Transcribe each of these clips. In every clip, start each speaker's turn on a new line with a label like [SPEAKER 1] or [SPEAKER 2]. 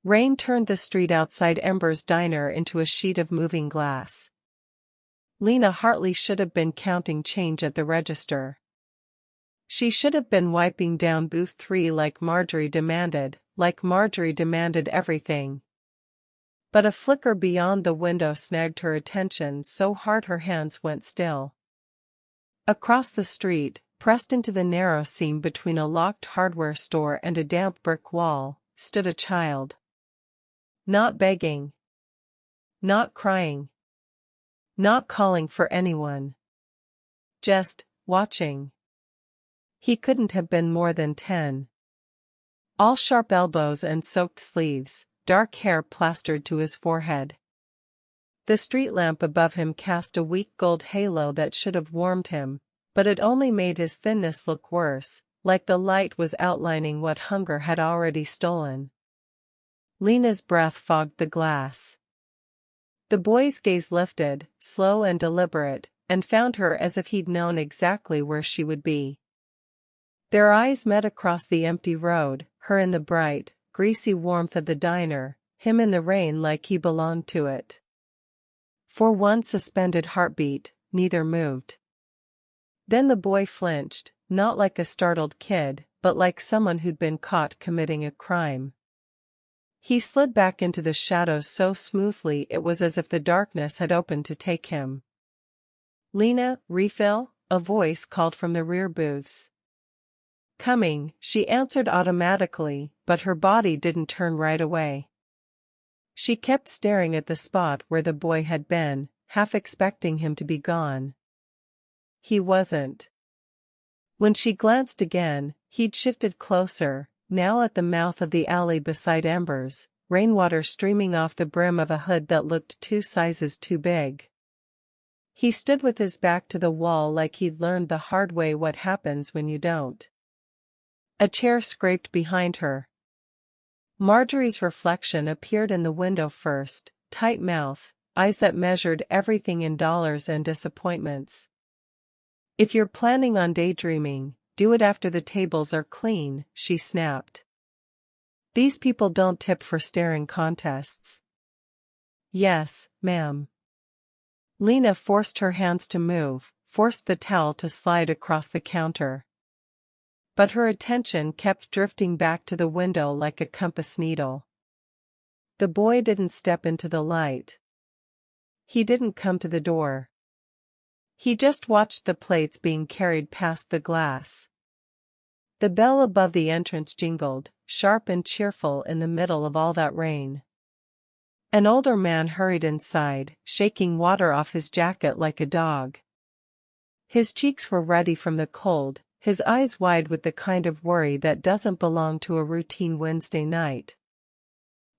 [SPEAKER 1] Rain turned the street outside Ember's diner into a sheet of moving glass. Lena Hartley should have been counting change at the register. She should have been wiping down booth 3 like Marjorie demanded everything. But a flicker beyond the window snagged her attention so hard her hands went still. Across the street, pressed into the narrow seam between a locked hardware store and a damp brick wall, stood a child. Not begging. Not crying. Not calling for anyone. Just watching. He couldn't have been more than 10. All sharp elbows and soaked sleeves, dark hair plastered to his forehead. The street lamp above him cast a weak gold halo that should have warmed him, but it only made his thinness look worse, like the light was outlining what hunger had already stolen. Lena's breath fogged the glass. The boy's gaze lifted, slow and deliberate, and found her as if he'd known exactly where she would be. Their eyes met across the empty road, her in the bright, greasy warmth of the diner, him in the rain like he belonged to it. For one suspended heartbeat, neither moved. Then the boy flinched, not like a startled kid, but like someone who'd been caught committing a crime. He slid back into the shadows so smoothly it was as if the darkness had opened to take him. "Lena, refill?" a voice called from the rear booths. "Coming," she answered automatically, but her body didn't turn right away. She kept staring at the spot where the boy had been, half expecting him to be gone. He wasn't. When she glanced again, he'd shifted closer, now at the mouth of the alley beside Ember's, rainwater streaming off the brim of a hood that looked 2 sizes too big. He stood with his back to the wall like he'd learned the hard way what happens when you don't. A chair scraped behind her. Marjorie's reflection appeared in the window first, tight mouth, eyes that measured everything in dollars and disappointments. "If you're planning on daydreaming, do it after the tables are clean," she snapped. "These people don't tip for staring contests." "Yes, ma'am." Lena forced her hands to move, forced the towel to slide across the counter. But her attention kept drifting back to the window like a compass needle. The boy didn't step into the light. He didn't come to the door. He just watched the plates being carried past the glass. The bell above the entrance jingled, sharp and cheerful in the middle of all that rain. An older man hurried inside, shaking water off his jacket like a dog. His cheeks were ruddy from the cold, his eyes wide with the kind of worry that doesn't belong to a routine Wednesday night.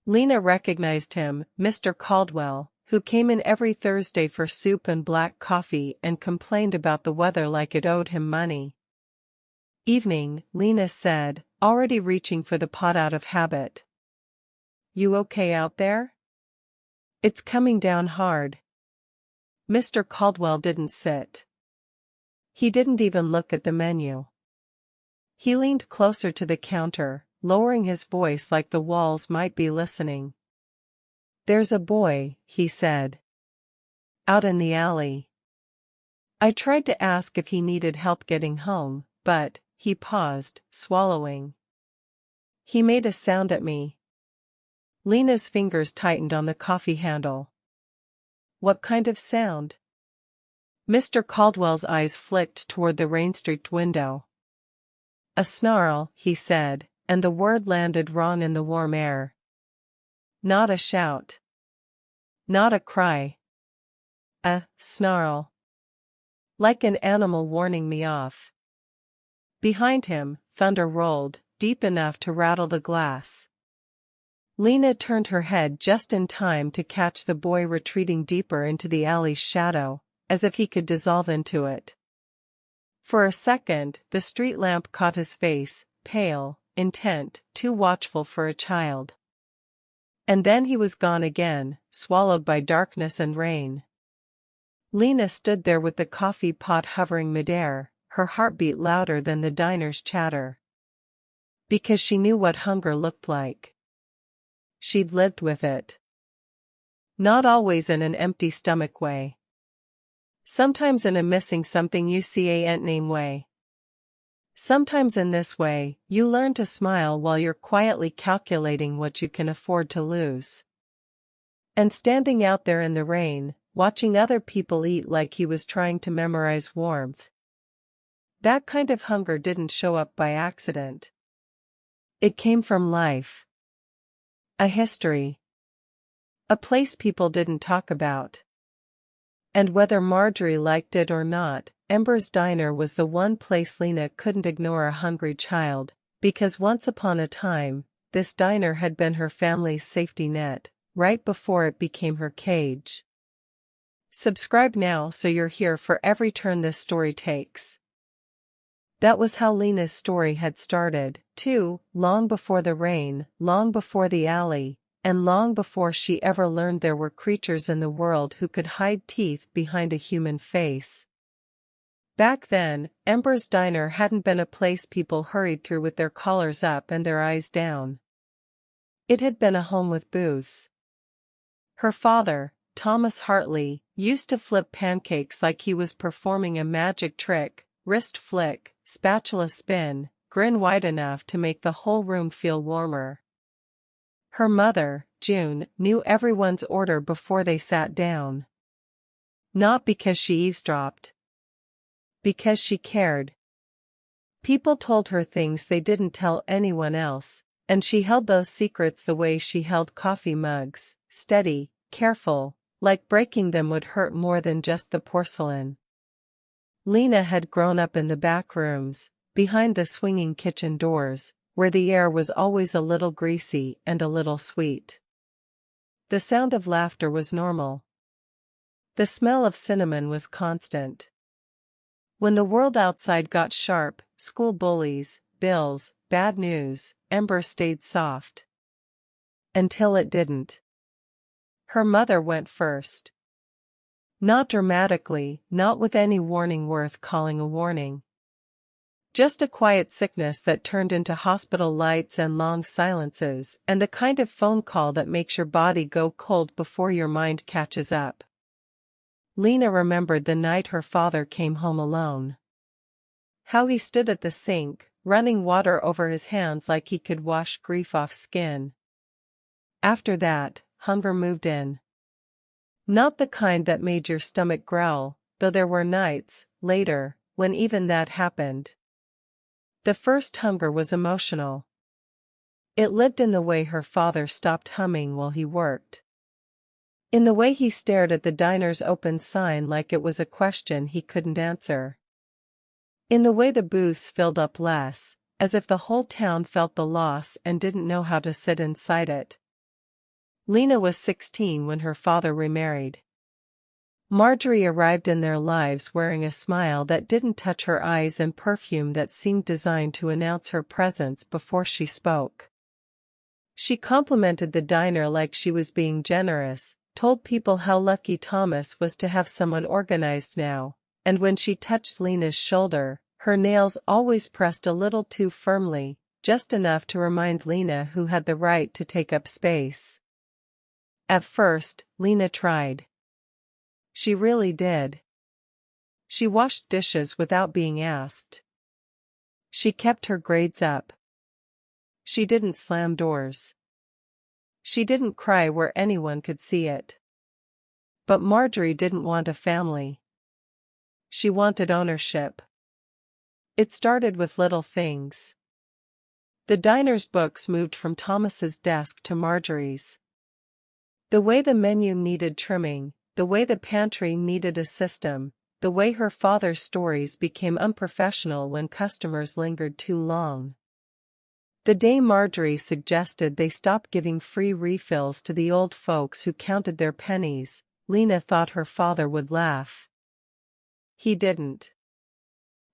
[SPEAKER 1] Lena recognized him, Mr. Caldwell, who came in every Thursday for soup and black coffee and complained about the weather like it owed him money. "Evening," Lena said, already reaching for the pot out of habit. "You okay out there?" "It's coming down hard." Mr. Caldwell didn't sit. He didn't even look at the menu. He leaned closer to the counter, lowering his voice like the walls might be listening. "There's a boy," he said. "Out in the alley. I tried to ask if he needed help getting home, but," he paused, swallowing. "He made a sound at me." Lena's fingers tightened on the coffee handle. "What kind of sound?" Mr. Caldwell's eyes flicked toward the rain-streaked window. "A snarl," he said, and the word landed wrong in the warm air. "Not a shout. Not a cry. A snarl. Like an animal warning me off." Behind him, thunder rolled, deep enough to rattle the glass. Lena turned her head just in time to catch the boy retreating deeper into the alley's shadow, as if he could dissolve into it. For a second, the street lamp caught his face, pale, intent, too watchful for a child. And then he was gone again, swallowed by darkness and rain. Lena stood there with the coffee pot hovering midair, her heartbeat louder than the diner's chatter. Because she knew what hunger looked like. she'd lived with it. Not always in an empty stomach way. Sometimes in a missing something you see ain't name way. Sometimes in this way, you learn to smile while you're quietly calculating what you can afford to lose. And standing out there in the rain, watching other people eat like he was trying to memorize warmth. That kind of hunger didn't show up by accident. It came from life. A history. A place people didn't talk about. And whether Marjorie liked it or not, Ember's Diner was the one place Lena couldn't ignore a hungry child, because once upon a time, this diner had been her family's safety net, right before it became her cage. Subscribe now so you're here for every turn this story takes. That was how Lena's story had started, too, long before the rain, long before the alley, and long before she ever learned there were creatures in the world who could hide teeth behind a human face. Back then, Ember's Diner hadn't been a place people hurried through with their collars up and their eyes down. It had been a home with booths. Her father, Thomas Hartley, used to flip pancakes like he was performing a magic trick, wrist flick, spatula spin, grin wide enough to make the whole room feel warmer. Her mother, June, knew everyone's order before they sat down. Not because she eavesdropped. Because she cared. People told her things they didn't tell anyone else, and she held those secrets the way she held coffee mugs, steady, careful, like breaking them would hurt more than just the porcelain. Lena had grown up in the back rooms, behind the swinging kitchen doors, where the air was always a little greasy and a little sweet. The sound of laughter was normal. The smell of cinnamon was constant. When the world outside got sharp, school bullies, bills, bad news, Ember stayed soft. Until it didn't. Her mother went first. Not dramatically, not with any warning worth calling a warning. Just a quiet sickness that turned into hospital lights and long silences, and the kind of phone call that makes your body go cold before your mind catches up. Lena remembered the night her father came home alone. How he stood at the sink, running water over his hands like he could wash grief off skin. After that, hunger moved in. Not the kind that made your stomach growl, though there were nights, later, when even that happened. The first hunger was emotional. It lived in the way her father stopped humming while he worked. In the way he stared at the diner's open sign like it was a question he couldn't answer. In the way the booths filled up less, as if the whole town felt the loss and didn't know how to sit inside it. Lena was 16 when her father remarried. Marjorie arrived in their lives wearing a smile that didn't touch her eyes and perfume that seemed designed to announce her presence before she spoke. She complimented the diner like she was being generous, told people how lucky Thomas was to have someone organized now, and when she touched Lena's shoulder, her nails always pressed a little too firmly, just enough to remind Lena who had the right to take up space. At first, Lena tried. She really did. She washed dishes without being asked. She kept her grades up. She didn't slam doors. She didn't cry where anyone could see it. But Marjorie didn't want a family. She wanted ownership. It started with little things. The diner's books moved from Thomas's desk to Marjorie's. The way the menu needed trimming, the way the pantry needed a system, the way her father's stories became unprofessional when customers lingered too long. The day Marjorie suggested they stop giving free refills to the old folks who counted their pennies, Lena thought her father would laugh. He didn't.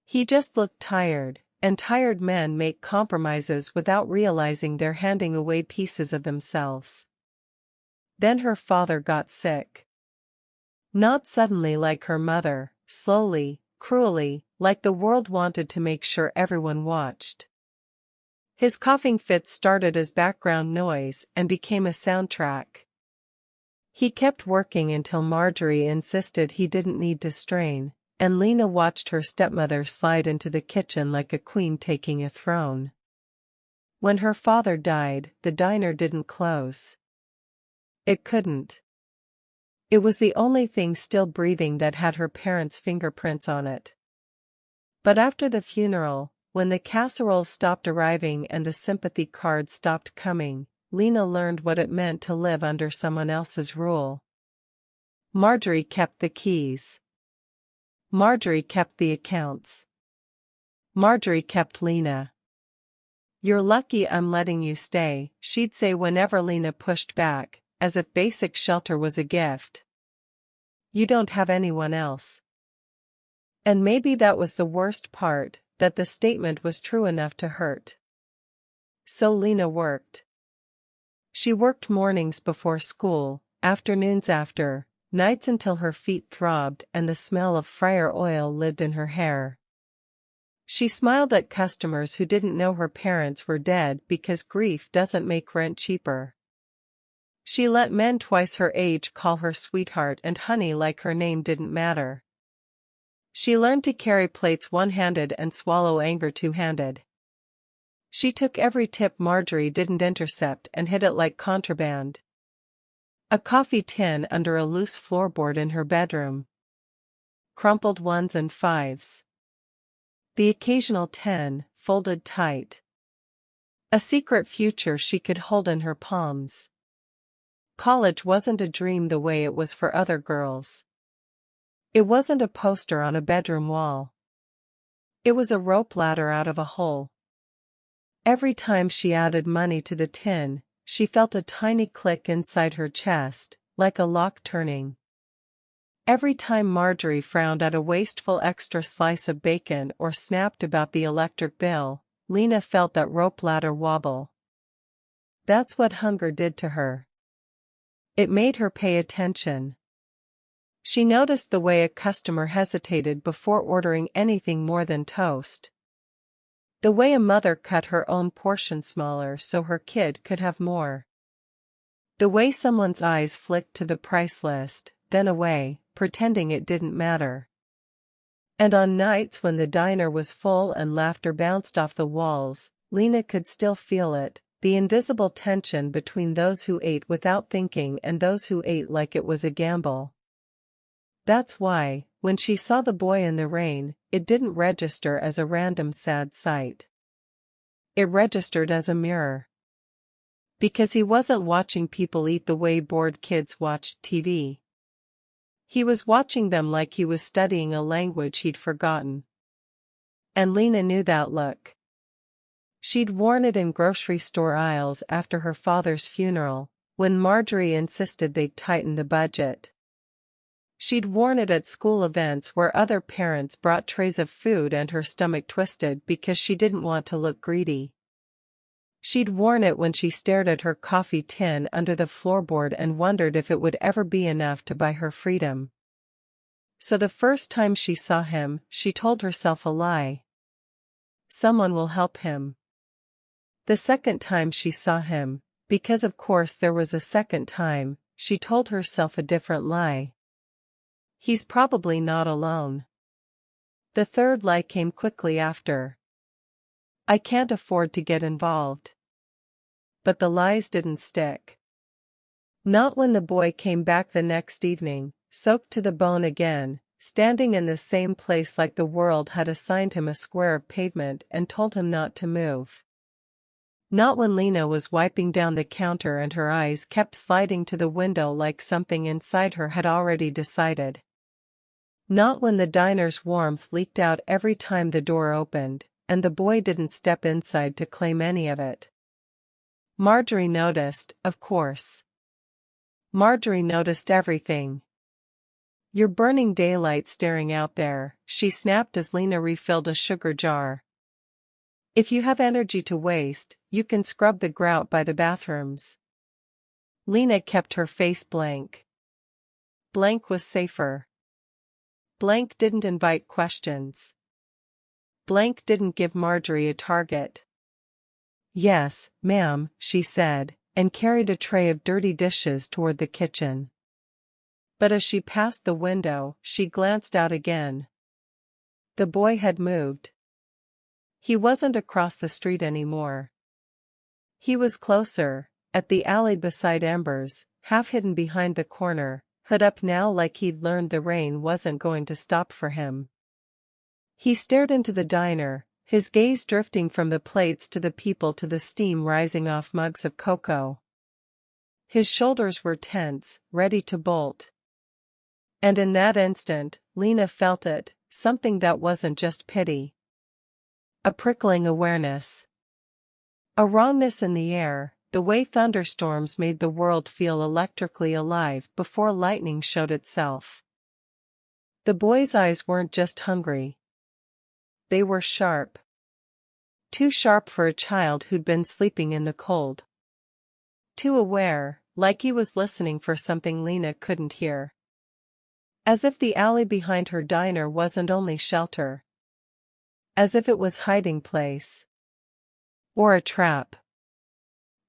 [SPEAKER 1] He just looked tired, and tired men make compromises without realizing they're handing away pieces of themselves. Then her father got sick. Not suddenly like her mother, slowly, cruelly, like the world wanted to make sure everyone watched. His coughing fits started as background noise and became a soundtrack. He kept working until Marjorie insisted he didn't need to strain, and Lena watched her stepmother slide into the kitchen like a queen taking a throne. When her father died, the diner didn't close. It couldn't. It was the only thing still breathing that had her parents' fingerprints on it. But after the funeral, when the casseroles stopped arriving and the sympathy cards stopped coming, Lena learned what it meant to live under someone else's rule. Marjorie kept the keys. Marjorie kept the accounts. Marjorie kept Lena. "You're lucky I'm letting you stay," she'd say whenever Lena pushed back, as if basic shelter was a gift. "You don't have anyone else." And maybe that was the worst part, that the statement was true enough to hurt. So Lena worked. She worked mornings before school, afternoons after, nights until her feet throbbed and the smell of fryer oil lived in her hair. She smiled at customers who didn't know her parents were dead because grief doesn't make rent cheaper. She let men twice her age call her sweetheart and honey like her name didn't matter. She learned to carry plates one-handed and swallow anger two-handed. She took every tip Marjorie didn't intercept and hid it like contraband. A coffee tin under a loose floorboard in her bedroom. Crumpled ones and fives. The occasional 10, folded tight. A secret future she could hold in her palms. College wasn't a dream the way it was for other girls. It wasn't a poster on a bedroom wall. It was a rope ladder out of a hole. Every time she added money to the tin, she felt a tiny click inside her chest, like a lock turning. Every time Marjorie frowned at a wasteful extra slice of bacon or snapped about the electric bill, Lena felt that rope ladder wobble. That's what hunger did to her. It made her pay attention. She noticed the way a customer hesitated before ordering anything more than toast. The way a mother cut her own portion smaller so her kid could have more. The way someone's eyes flicked to the price list, then away, pretending it didn't matter. And on nights when the diner was full and laughter bounced off the walls, Lena could still feel it, the invisible tension between those who ate without thinking and those who ate like it was a gamble. That's why, when she saw the boy in the rain, it didn't register as a random sad sight. It registered as a mirror. Because he wasn't watching people eat the way bored kids watched TV. He was watching them like he was studying a language he'd forgotten. And Lena knew that look. She'd worn it in grocery store aisles after her father's funeral, when Marjorie insisted they'd tighten the budget. She'd worn it at school events where other parents brought trays of food and her stomach twisted because she didn't want to look greedy. She'd worn it when she stared at her coffee tin under the floorboard and wondered if it would ever be enough to buy her freedom. So the first time she saw him, she told herself a lie. Someone will help him. The second time she saw him, because of course there was a second time, she told herself a different lie. He's probably not alone. The third lie came quickly after. I can't afford to get involved. But the lies didn't stick. Not when the boy came back the next evening, soaked to the bone again, standing in the same place like the world had assigned him a square of pavement and told him not to move. Not when Lena was wiping down the counter and her eyes kept sliding to the window like something inside her had already decided. Not when the diner's warmth leaked out every time the door opened, and the boy didn't step inside to claim any of it. Marjorie noticed, of course. Marjorie noticed everything. You're burning daylight staring out there, she snapped as Lena refilled a sugar jar. If you have energy to waste, you can scrub the grout by the bathrooms. Lena kept her face blank. Blank was safer. Blank didn't invite questions. Blank didn't give Marjorie a target. "Yes, ma'am," she said, and carried a tray of dirty dishes toward the kitchen. But as she passed the window, she glanced out again. The boy had moved. He wasn't across the street anymore. He was closer, at the alley beside Embers, half hidden behind the corner, hood up now like he'd learned the rain wasn't going to stop for him. He stared into the diner, his gaze drifting from the plates to the people to the steam rising off mugs of cocoa. His shoulders were tense, ready to bolt. And in that instant, Lena felt it, something that wasn't just pity. A prickling awareness. A wrongness in the air, the way thunderstorms made the world feel electrically alive before lightning showed itself. The boy's eyes weren't just hungry. They were sharp. Too sharp for a child who'd been sleeping in the cold. Too aware, like he was listening for something Lena couldn't hear. As if the alley behind her diner wasn't only shelter. As if it was hiding place. Or a trap.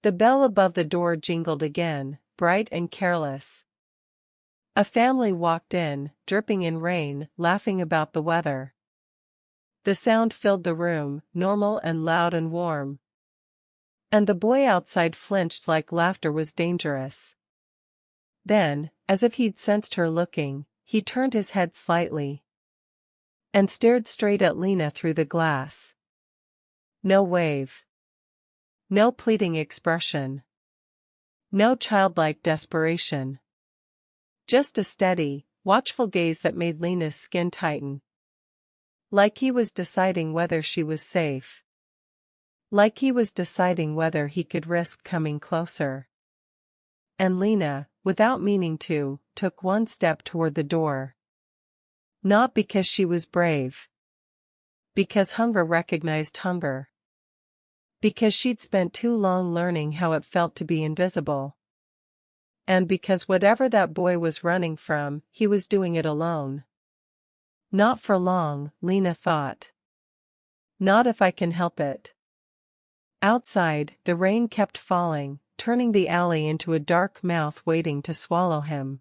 [SPEAKER 1] The bell above the door jingled again, bright and careless. A family walked in, dripping in rain, laughing about the weather. The sound filled the room, normal and loud and warm. And the boy outside flinched like laughter was dangerous. Then, as if he'd sensed her looking, he turned his head slightly. And stared straight at Lena through the glass. No wave. No pleading expression. No childlike desperation. Just a steady, watchful gaze that made Lena's skin tighten. Like he was deciding whether she was safe. Like he was deciding whether he could risk coming closer. And Lena, without meaning to, took one step toward the door. Not because she was brave. Because hunger recognized hunger. Because she'd spent too long learning how it felt to be invisible. And because whatever that boy was running from, he was doing it alone. Not for long, Lena thought. Not if I can help it. Outside, the rain kept falling, turning the alley into a dark mouth waiting to swallow him.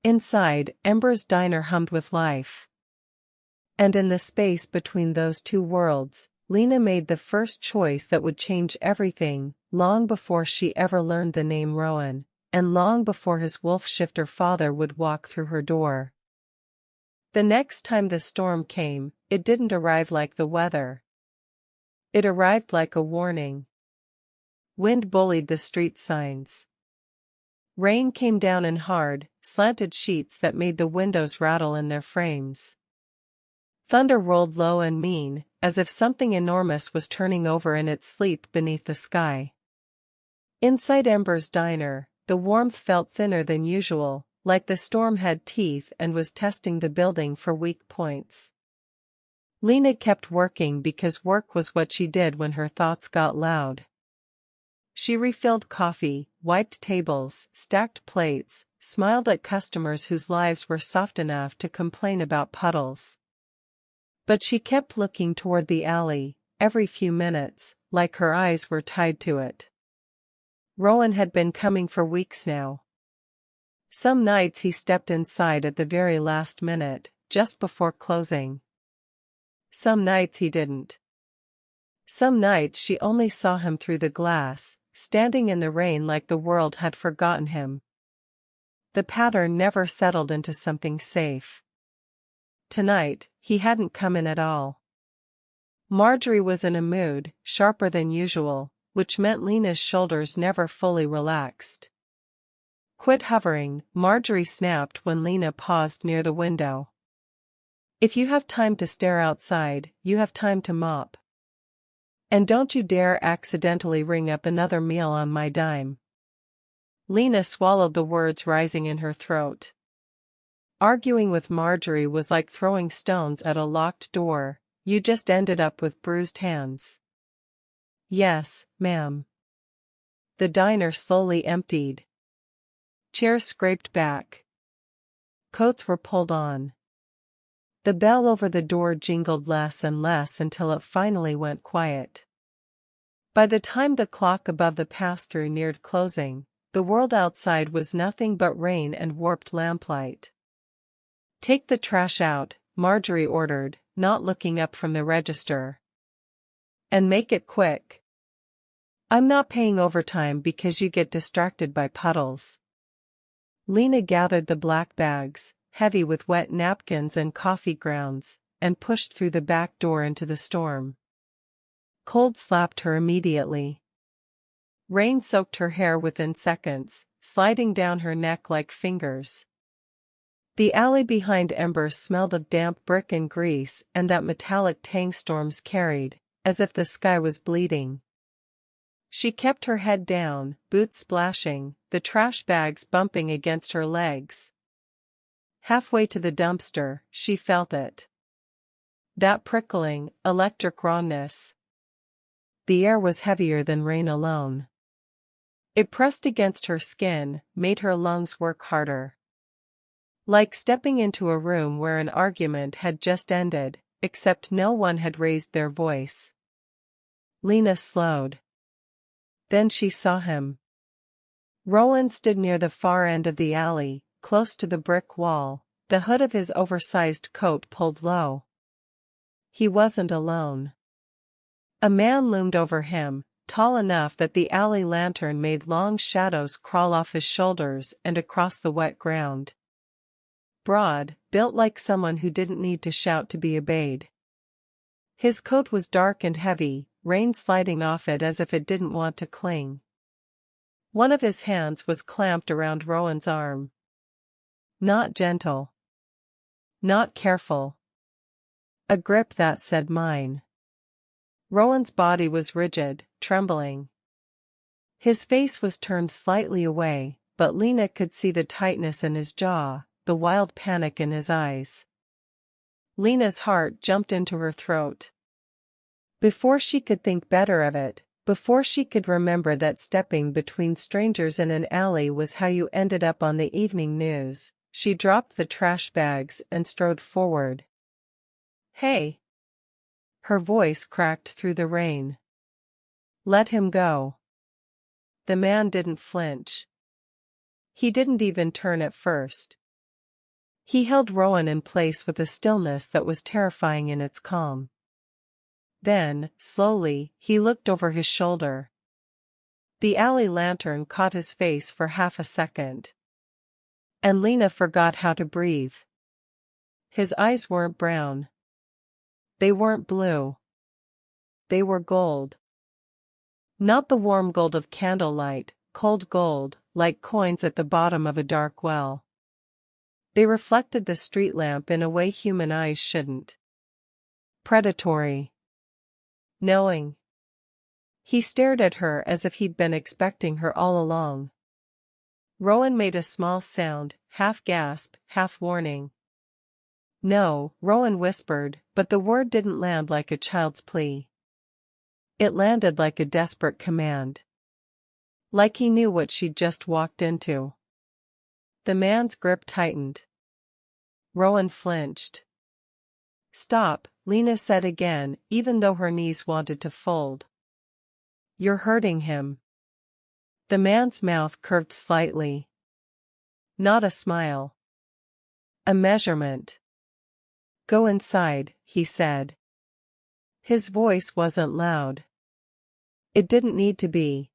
[SPEAKER 1] Inside, Ember's diner hummed with life. And in the space between those two worlds, Lena made the first choice that would change everything, long before she ever learned the name Rowan, and long before his wolf-shifter father would walk through her door. The next time the storm came, it didn't arrive like the weather. It arrived like a warning. Wind bullied the street signs. Rain came down in hard, slanted sheets that made the windows rattle in their frames. Thunder rolled low and mean, as if something enormous was turning over in its sleep beneath the sky. Inside Ember's diner, the warmth felt thinner than usual, like the storm had teeth and was testing the building for weak points. Lena kept working because work was what she did when her thoughts got loud. She refilled coffee, wiped tables, stacked plates, smiled at customers whose lives were soft enough to complain about puddles. But she kept looking toward the alley, every few minutes, like her eyes were tied to it. Rowan had been coming for weeks now. Some nights he stepped inside at the very last minute, just before closing. Some nights he didn't. Some nights she only saw him through the glass, standing in the rain like the world had forgotten him. The pattern never settled into something safe. Tonight, he hadn't come in at all. Marjorie was in a mood, sharper than usual, which meant Lena's shoulders never fully relaxed. "Quit hovering," Marjorie snapped when Lena paused near the window. "If you have time to stare outside, you have time to mop. And don't you dare accidentally ring up another meal on my dime." Lena swallowed the words rising in her throat. Arguing with Marjorie was like throwing stones at a locked door, you just ended up with bruised hands. "Yes, ma'am." The diner slowly emptied. Chairs scraped back. Coats were pulled on. The bell over the door jingled less and less until it finally went quiet. By the time the clock above the pass-through neared closing, the world outside was nothing but rain and warped lamplight. "Take the trash out," Marjorie ordered, not looking up from the register. "And make it quick. I'm not paying overtime because you get distracted by puddles." Lena gathered the black bags, heavy with wet napkins and coffee grounds, and pushed through the back door into the storm. Cold slapped her immediately. Rain soaked her hair within seconds, sliding down her neck like fingers. The alley behind Embers smelled of damp brick and grease and that metallic tang storms carried, as if the sky was bleeding. She kept her head down, boots splashing, the trash bags bumping against her legs. Halfway to the dumpster, she felt it. That prickling, electric rawness. The air was heavier than rain alone. It pressed against her skin, made her lungs work harder. Like stepping into a room where an argument had just ended, except no one had raised their voice. Lena slowed. Then she saw him. Rowan stood near the far end of the alley, close to the brick wall, the hood of his oversized coat pulled low. He wasn't alone. A man loomed over him, tall enough that the alley lantern made long shadows crawl off his shoulders and across the wet ground. Broad, built like someone who didn't need to shout to be obeyed. His coat was dark and heavy, rain sliding off it as if it didn't want to cling. One of his hands was clamped around Rowan's arm. Not gentle. Not careful. A grip that said mine. Rowan's body was rigid, trembling. His face was turned slightly away, but Lena could see the tightness in his jaw, the wild panic in his eyes. Lena's heart jumped into her throat. Before she could think better of it, before she could remember that stepping between strangers in an alley was how you ended up on the evening news, she dropped the trash bags and strode forward. "Hey!" Her voice cracked through the rain. "Let him go." The man didn't flinch. He didn't even turn at first. He held Rowan in place with a stillness that was terrifying in its calm. Then, slowly, he looked over his shoulder. The alley lantern caught his face for half a second. And Lena forgot how to breathe. His eyes weren't brown. They weren't blue. They were gold. Not the warm gold of candlelight, cold gold, like coins at the bottom of a dark well. They reflected the street lamp in a way human eyes shouldn't. Predatory. Knowing. He stared at her as if he'd been expecting her all along. Rowan made a small sound, half gasp, half warning. "No," Rowan whispered, but the word didn't land like a child's plea. It landed like a desperate command. Like he knew what she'd just walked into. The man's grip tightened. Rowan flinched. "Stop," Lena said again, even though her knees wanted to fold. "You're hurting him." The man's mouth curved slightly. Not a smile. A measurement. "Go inside," he said. His voice wasn't loud. It didn't need to be.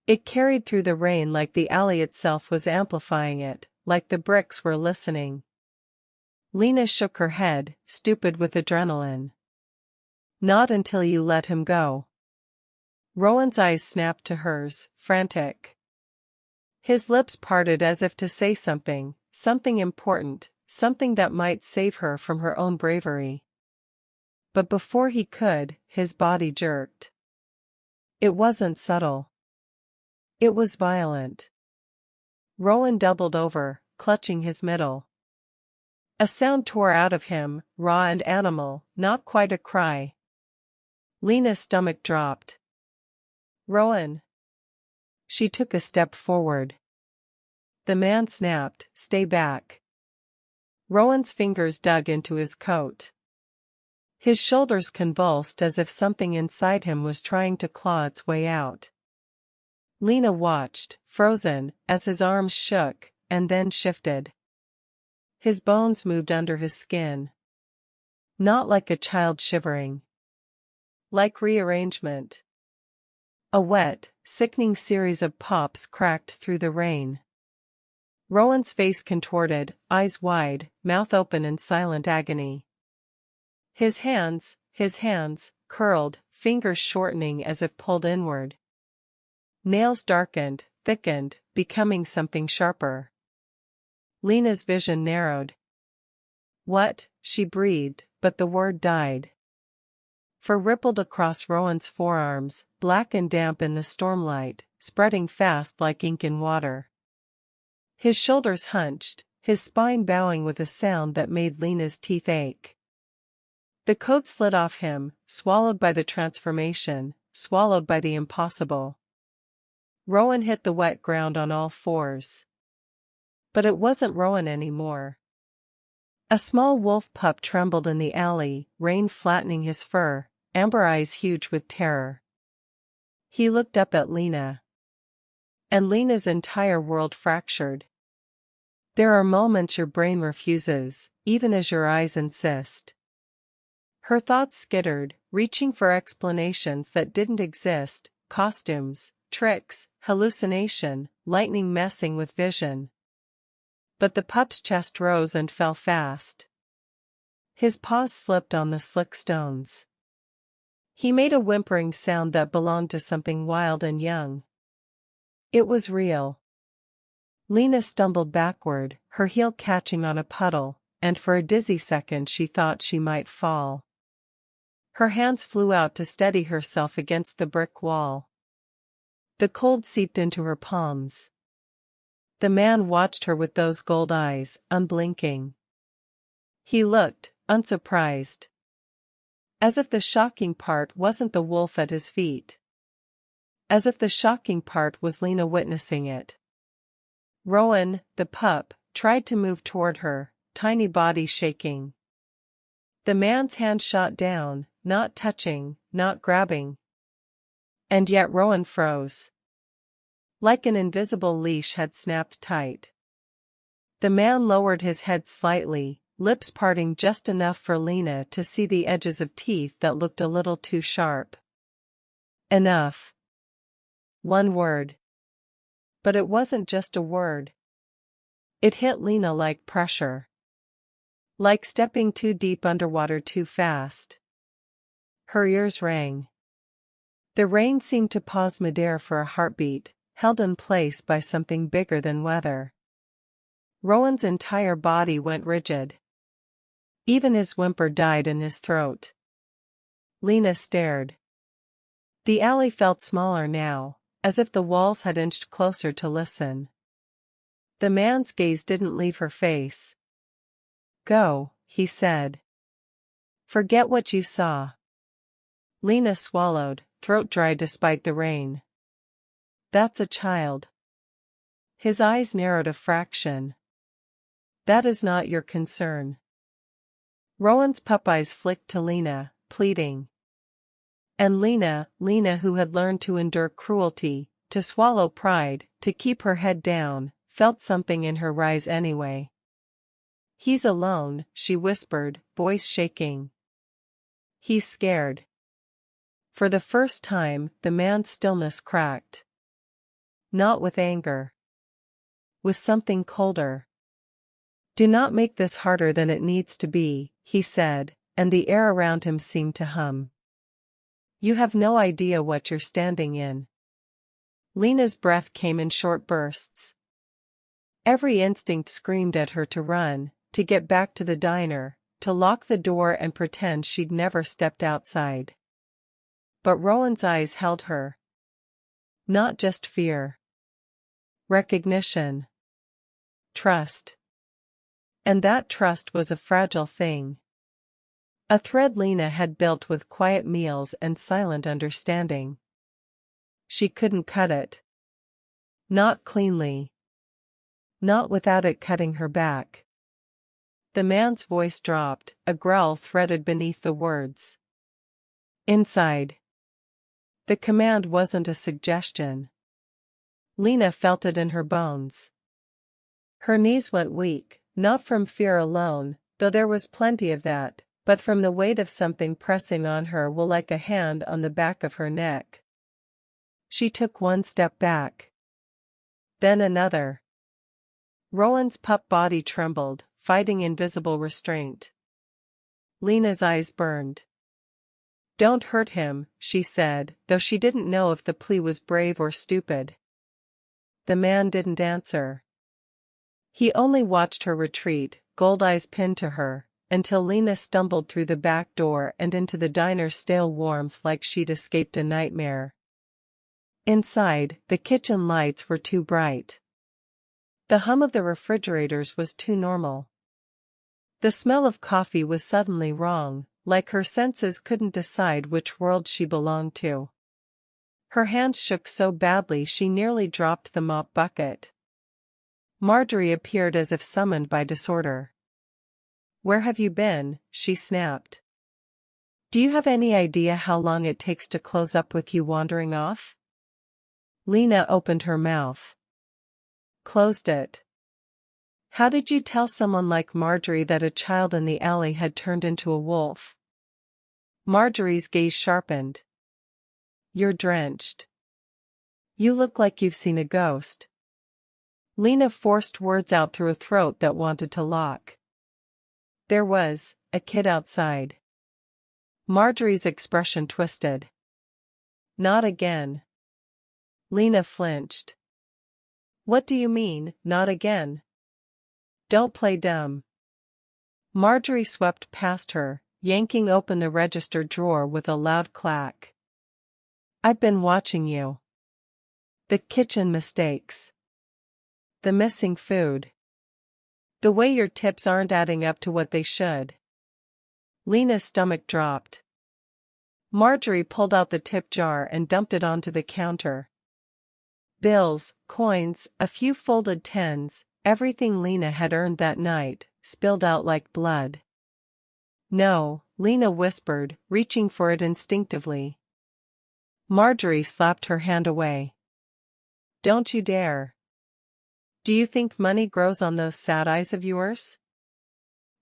[SPEAKER 1] It carried through the rain like the alley itself was amplifying it, like the bricks were listening. Lena shook her head, stupid with adrenaline. "Not until you let him go." Rowan's eyes snapped to hers, frantic. His lips parted as if to say something, something important, something that might save her from her own bravery. But before he could, his body jerked. It wasn't subtle. It was violent. Rowan doubled over, clutching his middle. A sound tore out of him, raw and animal, not quite a cry. Lena's stomach dropped. "Rowan." She took a step forward. The man snapped, "Stay back." Rowan's fingers dug into his coat. His shoulders convulsed as if something inside him was trying to claw its way out. Lena watched, frozen, as his arms shook, and then shifted. His bones moved under his skin. Not like a child shivering. Like rearrangement. A wet, sickening series of pops cracked through the rain. Rowan's face contorted, eyes wide, mouth open in silent agony. His hands, curled, fingers shortening as if pulled inward. Nails darkened, thickened, becoming something sharper. Lena's vision narrowed. "What?" she breathed, but the word died. Fur rippled across Rowan's forearms, black and damp in the stormlight, spreading fast like ink in water. His shoulders hunched, his spine bowing with a sound that made Lena's teeth ache. The coat slid off him, swallowed by the transformation, swallowed by the impossible. Rowan hit the wet ground on all fours. But it wasn't Rowan anymore. A small wolf pup trembled in the alley, rain flattening his fur, amber eyes huge with terror. He looked up at Lena. And Lena's entire world fractured. There are moments your brain refuses, even as your eyes insist. Her thoughts skittered, reaching for explanations that didn't exist, costumes, tricks, hallucination, lightning messing with vision. But the pup's chest rose and fell fast. His paws slipped on the slick stones. He made a whimpering sound that belonged to something wild and young. It was real. Lena stumbled backward, her heel catching on a puddle, and for a dizzy second she thought she might fall. Her hands flew out to steady herself against the brick wall. The cold seeped into her palms. The man watched her with those gold eyes, unblinking. He looked, unsurprised. As if the shocking part wasn't the wolf at his feet. As if the shocking part was Lena witnessing it. Rowan, the pup, tried to move toward her, tiny body shaking. The man's hand shot down, not touching, not grabbing. And yet Rowan froze. Like an invisible leash had snapped tight. The man lowered his head slightly, lips parting just enough for Lena to see the edges of teeth that looked a little too sharp. Enough. One word. But it wasn't just a word. It hit Lena like pressure. Like stepping too deep underwater too fast. Her ears rang. The rain seemed to pause midair for a heartbeat, held in place by something bigger than weather. Rowan's entire body went rigid. Even his whimper died in his throat. Lena stared. The alley felt smaller now, as if the walls had inched closer to listen. The man's gaze didn't leave her face. "Go," he said. "Forget what you saw." Lena swallowed, throat dry despite the rain. "That's a child." His eyes narrowed a fraction. "That is not your concern." Rowan's pup eyes flicked to Lena, pleading. And Lena who had learned to endure cruelty, to swallow pride, to keep her head down, felt something in her rise anyway. "He's alone," she whispered, voice shaking. "He's scared." For the first time, the man's stillness cracked. Not with anger. With something colder. "Do not make this harder than it needs to be," he said, and the air around him seemed to hum. "You have no idea what you're standing in." Lena's breath came in short bursts. Every instinct screamed at her to run, to get back to the diner, to lock the door and pretend she'd never stepped outside. But Rowan's eyes held her. Not just fear. Recognition. Trust. And that trust was a fragile thing. A thread Lena had built with quiet meals and silent understanding. She couldn't cut it. Not cleanly. Not without it cutting her back. The man's voice dropped, a growl threaded beneath the words. Inside. The command wasn't a suggestion. Lena felt it in her bones. Her knees went weak, not from fear alone, though there was plenty of that, but from the weight of something pressing on her like a hand on the back of her neck. She took one step back. Then another. Rowan's pup body trembled, fighting invisible restraint. Lena's eyes burned. Don't hurt him, she said, though she didn't know if the plea was brave or stupid. The man didn't answer. He only watched her retreat, gold eyes pinned to her, until Lena stumbled through the back door and into the diner's stale warmth like she'd escaped a nightmare. Inside, the kitchen lights were too bright. The hum of the refrigerators was too normal. The smell of coffee was suddenly wrong, like her senses couldn't decide which world she belonged to. Her hands shook so badly she nearly dropped the mop bucket. Marjorie appeared as if summoned by disorder. Where have you been? She snapped. Do you have any idea how long it takes to close up with you wandering off? Lena opened her mouth. Closed it. How did you tell someone like Marjorie that a child in the alley had turned into a wolf? Marjorie's gaze sharpened. You're drenched. You look like you've seen a ghost. Lena forced words out through a throat that wanted to lock. There was a kid outside. Marjorie's expression twisted. Not again. Lena flinched. What do you mean, not again? Don't play dumb. Marjorie swept past her, yanking open the register drawer with a loud clack. I've been watching you. The kitchen mistakes. The missing food. The way your tips aren't adding up to what they should. Lena's stomach dropped. Marjorie pulled out the tip jar and dumped it onto the counter. Bills, coins, a few folded tens, everything Lena had earned that night, spilled out like blood. No, Lena whispered, reaching for it instinctively. Marjorie slapped her hand away. Don't you dare. Do you think money grows on those sad eyes of yours?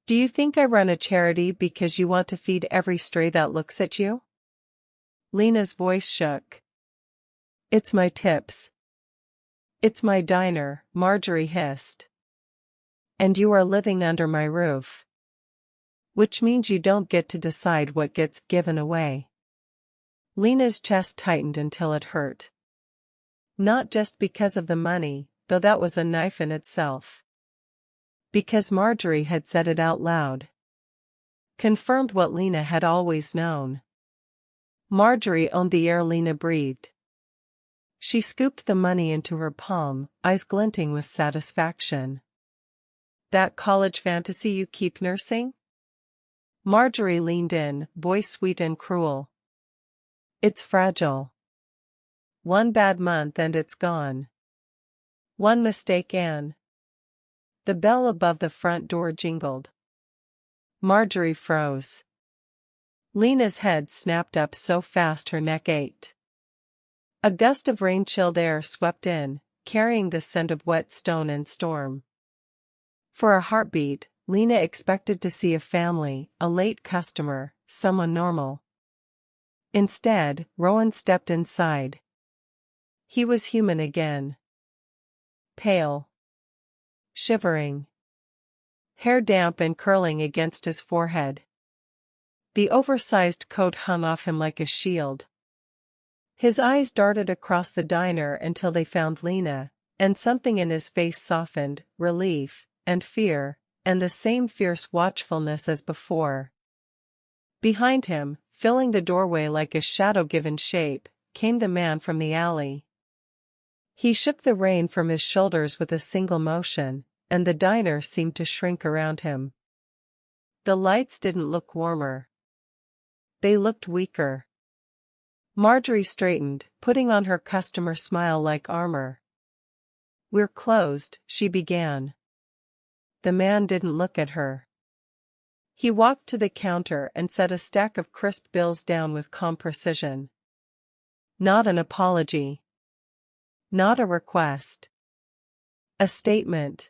[SPEAKER 1] Do you think I run a charity because you want to feed every stray that looks at you? Lena's voice shook. It's my tips. It's my diner, Marjorie hissed. And you are living under my roof. Which means you don't get to decide what gets given away. Lena's chest tightened until it hurt. Not just because of the money, though that was a knife in itself. Because Marjorie had said it out loud. Confirmed what Lena had always known. Marjorie owned the air Lena breathed. She scooped the money into her palm, eyes glinting with satisfaction. That college fantasy you keep nursing? Marjorie leaned in, voice sweet and cruel. It's fragile. One bad month and it's gone. One mistake and... The bell above the front door jingled. Marjorie froze. Lena's head snapped up so fast her neck ached. A gust of rain-chilled air swept in, carrying the scent of wet stone and storm. For a heartbeat, Lena expected to see a family, a late customer, someone normal. Instead, Rowan stepped inside. He was human again. Pale. Shivering. Hair damp and curling against his forehead. The oversized coat hung off him like a shield. His eyes darted across the diner until they found Lena, and something in his face softened, relief, and fear, and the same fierce watchfulness as before. Behind him, filling the doorway like a shadow given shape, came the man from the alley. He shook the rain from his shoulders with a single motion, and the diner seemed to shrink around him. The lights didn't look warmer. They looked weaker. Marjorie straightened, putting on her customer smile like armor. We're closed, she began. The man didn't look at her. He walked to the counter and set a stack of crisp bills down with calm precision. Not an apology. Not a request. A statement.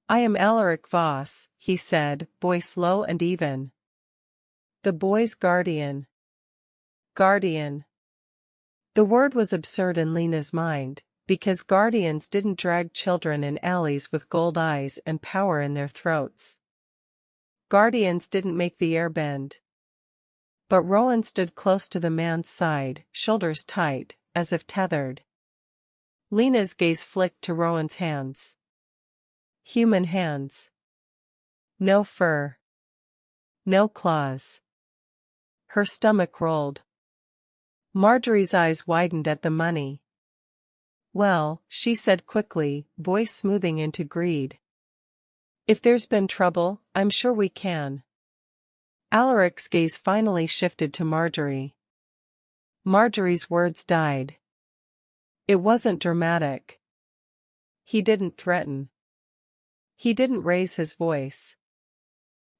[SPEAKER 1] "I am Alaric Voss," he said, voice low and even. "The boy's guardian." Guardian. The word was absurd in Lena's mind, because guardians didn't drag children in alleys with gold eyes and power in their throats. Guardians didn't make the air bend. But Rowan stood close to the man's side, shoulders tight, as if tethered. Lena's gaze flicked to Rowan's hands. Human hands. No fur. No claws. Her stomach rolled. Marjorie's eyes widened at the money. "Well," she said quickly, voice smoothing into greed. "If there's been trouble, I'm sure we can." Alaric's gaze finally shifted to Marjorie. Marjorie's words died. It wasn't dramatic. He didn't threaten. He didn't raise his voice.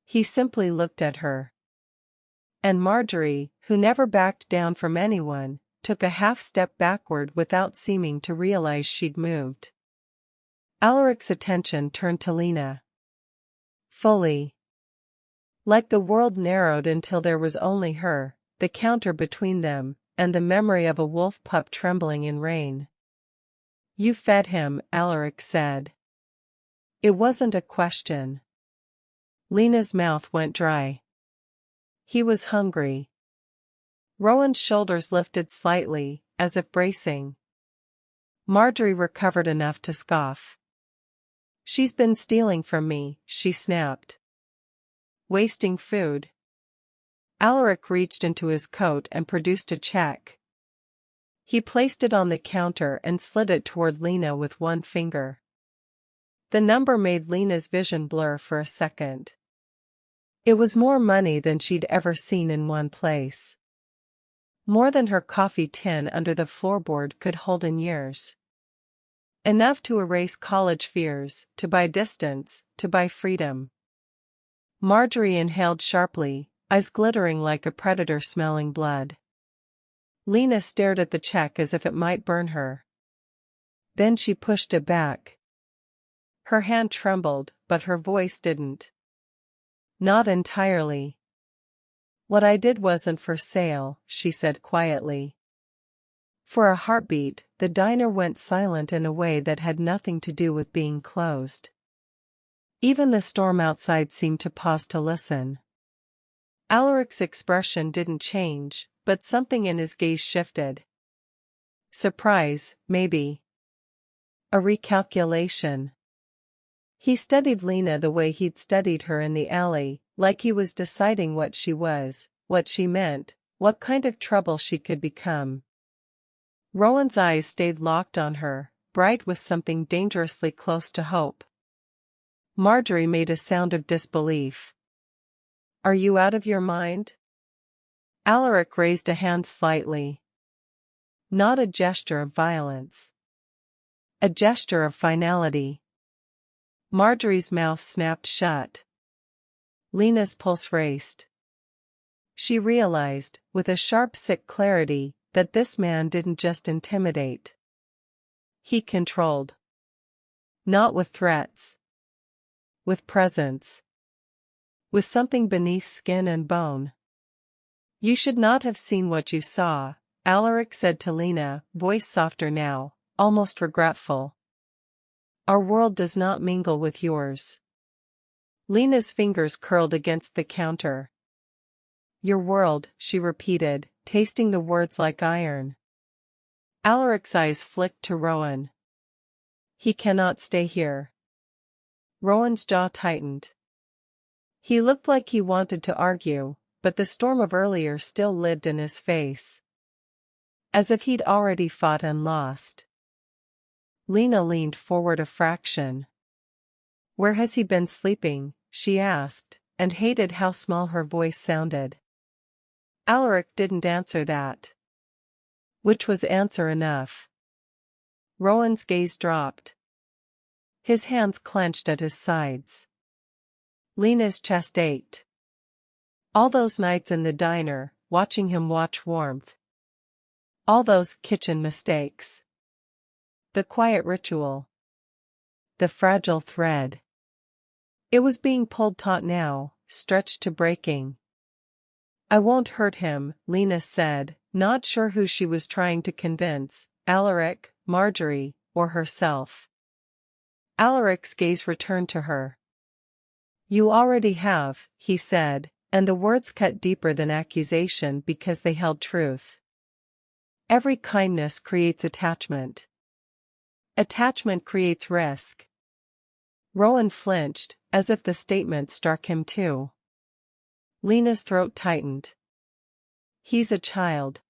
[SPEAKER 1] He simply looked at her. And Marjorie, who never backed down from anyone, took a half-step backward without seeming to realize she'd moved. Alaric's attention turned to Lena. Fully. Like the world narrowed until there was only her, the counter between them, and the memory of a wolf pup trembling in rain. "You fed him," Alaric said. It wasn't a question. Lena's mouth went dry. He was hungry. Rowan's shoulders lifted slightly, as if bracing. Marjorie recovered enough to scoff. "She's been stealing from me," she snapped. "Wasting food." Alaric reached into his coat and produced a check. He placed it on the counter and slid it toward Lena with one finger. The number made Lena's vision blur for a second. It was more money than she'd ever seen in one place. More than her coffee tin under the floorboard could hold in years. Enough to erase college fears, to buy distance, to buy freedom. Marjorie inhaled sharply, eyes glittering like a predator smelling blood. Lena stared at the check as if it might burn her. Then she pushed it back. Her hand trembled, but her voice didn't. "Not entirely. What I did wasn't for sale," she said quietly. For a heartbeat, the diner went silent in a way that had nothing to do with being closed. Even the storm outside seemed to pause to listen. Alaric's expression didn't change, but something in his gaze shifted. Surprise, maybe. A recalculation. He studied Lena the way he'd studied her in the alley, like he was deciding what she was, what she meant, what kind of trouble she could become. Rowan's eyes stayed locked on her, bright with something dangerously close to hope. Marjorie made a sound of disbelief. "Are you out of your mind?" Alaric raised a hand slightly. Not a gesture of violence. A gesture of finality. Marjorie's mouth snapped shut. Lena's pulse raced. She realized, with a sharp sick clarity, that this man didn't just intimidate. He controlled. Not with threats. With presence. With something beneath skin and bone. "You should not have seen what you saw," Alaric said to Lena, voice softer now, almost regretful. "Our world does not mingle with yours." Lena's fingers curled against the counter. "Your world," she repeated, tasting the words like iron. Alaric's eyes flicked to Rowan. "He cannot stay here." Rowan's jaw tightened. He looked like he wanted to argue, but the storm of earlier still lived in his face. As if he'd already fought and lost. Lena leaned forward a fraction. "Where has he been sleeping?" she asked, and hated how small her voice sounded. Alaric didn't answer that. Which was answer enough. Rowan's gaze dropped. His hands clenched at his sides. Lena's chest ached. All those nights in the diner, watching him watch warmth. All those kitchen mistakes. The quiet ritual. The fragile thread. It was being pulled taut now, stretched to breaking. I won't hurt him, Lena said, not sure who she was trying to convince, Alaric, Marjorie, or herself. Alaric's gaze returned to her. You already have, he said, and the words cut deeper than accusation because they held truth. Every kindness creates attachment. Attachment creates risk. Rowan flinched, as if the statement struck him too. Lena's throat tightened. He's a child.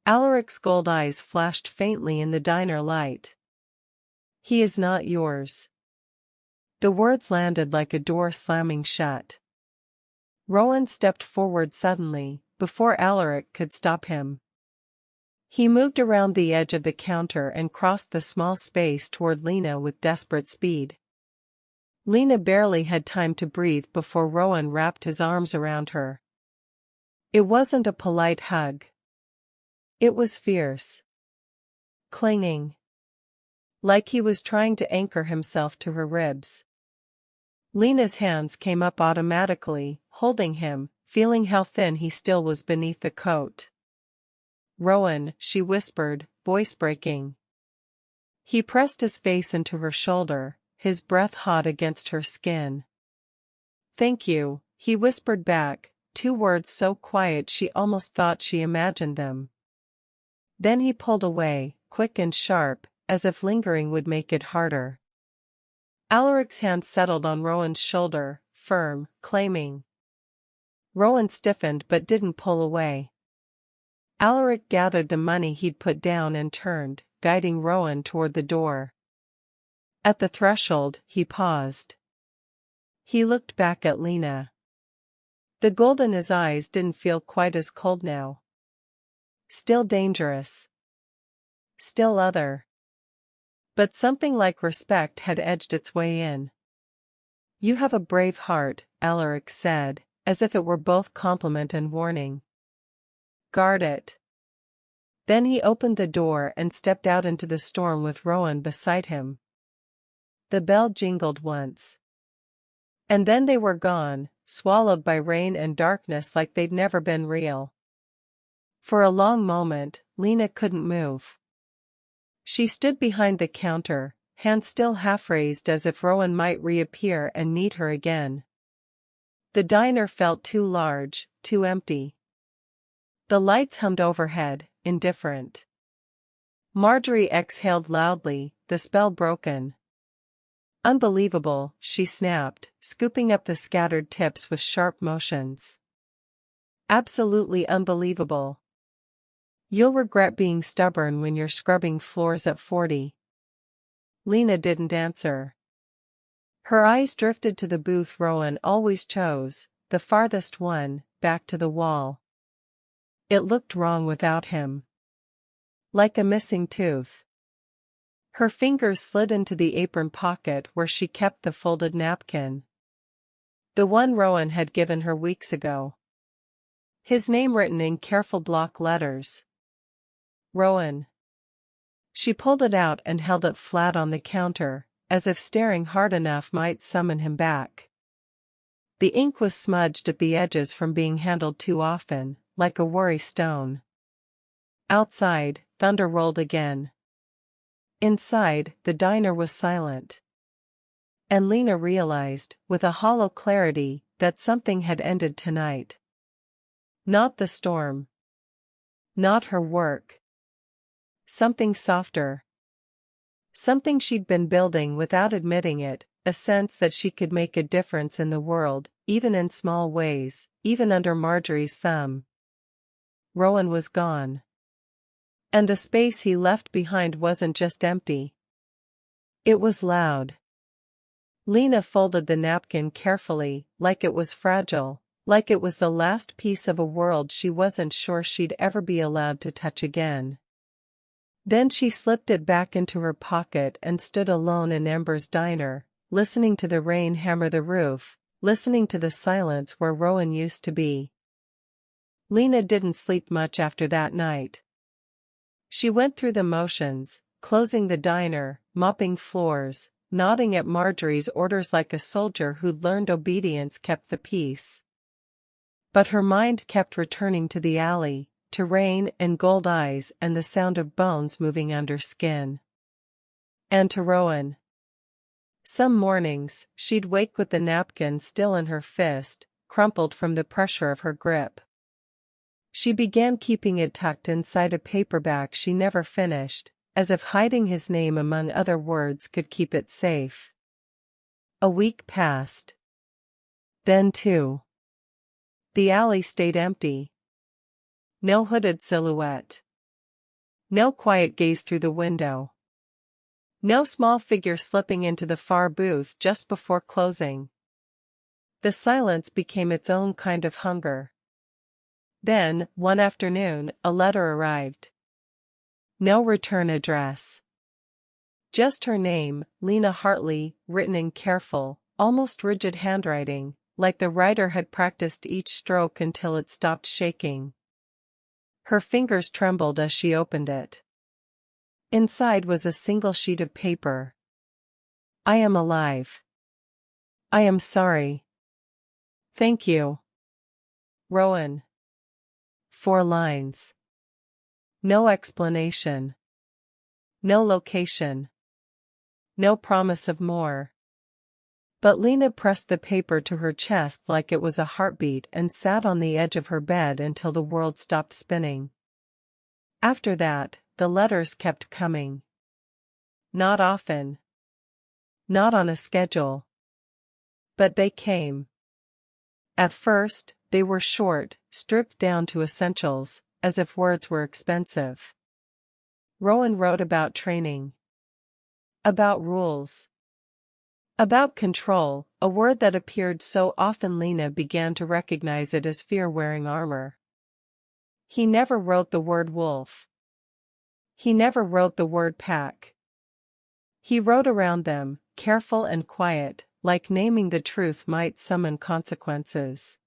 [SPEAKER 1] Alaric's gold eyes flashed faintly in the diner light. He is not yours. The words landed like a door slamming shut. Rowan stepped forward suddenly, before Alaric could stop him. He moved around the edge of the counter and crossed the small space toward Lena with desperate speed. Lena barely had time to breathe before Rowan wrapped his arms around her. It wasn't a polite hug. It was fierce. Clinging. Like he was trying to anchor himself to her ribs. Lena's hands came up automatically, holding him, feeling how thin he still was beneath the coat. Rowan, she whispered, voice breaking. He pressed his face into her shoulder, his breath hot against her skin. Thank you, he whispered back, 2 words so quiet she almost thought she imagined them. Then he pulled away, quick and sharp, as if lingering would make it harder. Alaric's hand settled on Rowan's shoulder, firm, claiming. Rowan stiffened but didn't pull away. Alaric gathered the money he'd put down and turned, guiding Rowan toward the door. At the threshold, he paused. He looked back at Lena. The gold in his eyes didn't feel quite as cold now. Still dangerous. Still other. But something like respect had edged its way in. You have a brave heart, Alaric said, as if it were both compliment and warning. Guard it. Then he opened the door and stepped out into the storm with Rowan beside him. The bell jingled once. And then they were gone, swallowed by rain and darkness like they'd never been real. For a long moment, Lena couldn't move. She stood behind the counter, hands still half raised as if Rowan might reappear and meet her again. The diner felt too large, too empty. The lights hummed overhead, indifferent. Marjorie exhaled loudly, the spell broken. Unbelievable, she snapped, scooping up the scattered tips with sharp motions. Absolutely unbelievable. You'll regret being stubborn when you're scrubbing floors at 40. Lena didn't answer. Her eyes drifted to the booth Rowan always chose, the farthest one, back to the wall. It looked wrong without him. Like a missing tooth. Her fingers slid into the apron pocket where she kept the folded napkin. The one Rowan had given her weeks ago. His name written in careful block letters. Rowan. She pulled it out and held it flat on the counter, as if staring hard enough might summon him back. The ink was smudged at the edges from being handled too often, like a worry stone. Outside, thunder rolled again. Inside, the diner was silent. And Lena realized, with a hollow clarity, that something had ended tonight. Not the storm. Not her work. Something softer. Something she'd been building without admitting it, a sense that she could make a difference in the world, even in small ways, even under Marjorie's thumb. Rowan was gone. And the space he left behind wasn't just empty. It was loud. Lena folded the napkin carefully, like it was fragile, like it was the last piece of a world she wasn't sure she'd ever be allowed to touch again. Then she slipped it back into her pocket and stood alone in Ember's diner, listening to the rain hammer the roof, listening to the silence where Rowan used to be. Lena didn't sleep much after that night. She went through the motions, closing the diner, mopping floors, nodding at Marjorie's orders like a soldier who'd learned obedience kept the peace. But her mind kept returning to the alley, to rain and gold eyes and the sound of bones moving under skin. And to Rowan. Some mornings, she'd wake with the napkin still in her fist, crumpled from the pressure of her grip. She began keeping it tucked inside a paperback she never finished, as if hiding his name among other words could keep it safe. A week passed. Then two. The alley stayed empty. No hooded silhouette. No quiet gaze through the window. No small figure slipping into the far booth just before closing. The silence became its own kind of hunger. Then, one afternoon, a letter arrived. No return address. Just her name, Lena Hartley, written in careful, almost rigid handwriting, like the writer had practiced each stroke until it stopped shaking. Her fingers trembled as she opened it. Inside was a single sheet of paper. I am alive. I am sorry. Thank you. Rowan. 4 lines. No explanation. No location. No promise of more. But Lena pressed the paper to her chest like it was a heartbeat and sat on the edge of her bed until the world stopped spinning. After that, the letters kept coming. Not often. Not on a schedule. But they came. At first, they were short, stripped down to essentials, as if words were expensive. Rowan wrote about training. About rules. About control, a word that appeared so often Lena began to recognize it as fear wearing armor. He never wrote the word wolf. He never wrote the word pack. He wrote around them, careful and quiet, like naming the truth might summon consequences.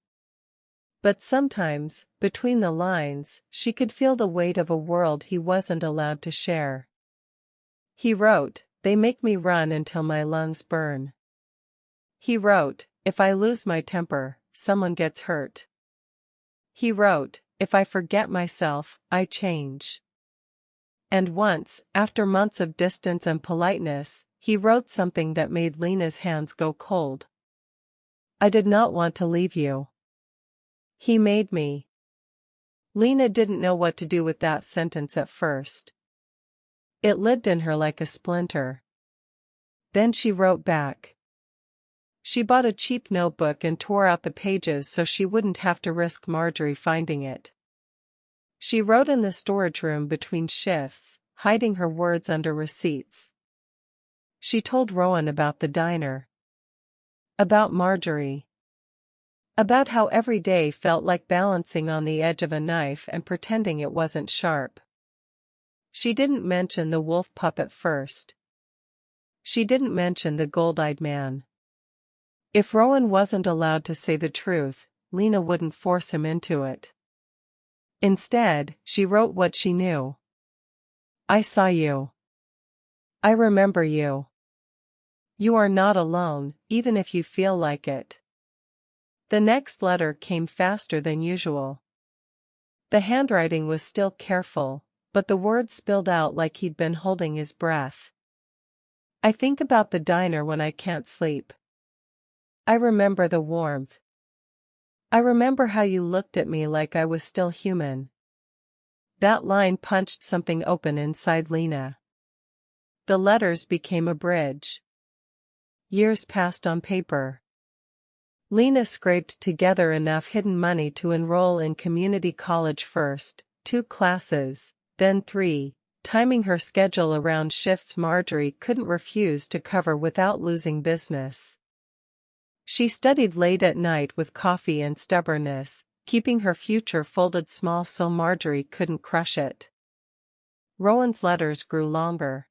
[SPEAKER 1] But sometimes, between the lines, she could feel the weight of a world he wasn't allowed to share. He wrote, "They make me run until my lungs burn." He wrote, "If I lose my temper, someone gets hurt." He wrote, "If I forget myself, I change." And once, after months of distance and politeness, he wrote something that made Lena's hands go cold. I did not want to leave you. He made me. Lena didn't know what to do with that sentence at first. It lived in her like a splinter. Then she wrote back. She bought a cheap notebook and tore out the pages so she wouldn't have to risk Marjorie finding it. She wrote in the storage room between shifts, hiding her words under receipts. She told Rowan about the diner. About Marjorie. About how every day felt like balancing on the edge of a knife and pretending it wasn't sharp. She didn't mention the wolf pup at first. She didn't mention the gold-eyed man. If Rowan wasn't allowed to say the truth, Lena wouldn't force him into it. Instead, she wrote what she knew. I saw you. I remember you. You are not alone, even if you feel like it. The next letter came faster than usual. The handwriting was still careful, but the words spilled out like he'd been holding his breath. I think about the diner when I can't sleep. I remember the warmth. I remember how you looked at me like I was still human. That line punched something open inside Lena. The letters became a bridge. Years passed on paper. Lena scraped together enough hidden money to enroll in community college first, 2 classes, then 3, timing her schedule around shifts Marjorie couldn't refuse to cover without losing business. She studied late at night with coffee and stubbornness, keeping her future folded small so Marjorie couldn't crush it. Rowan's letters grew longer.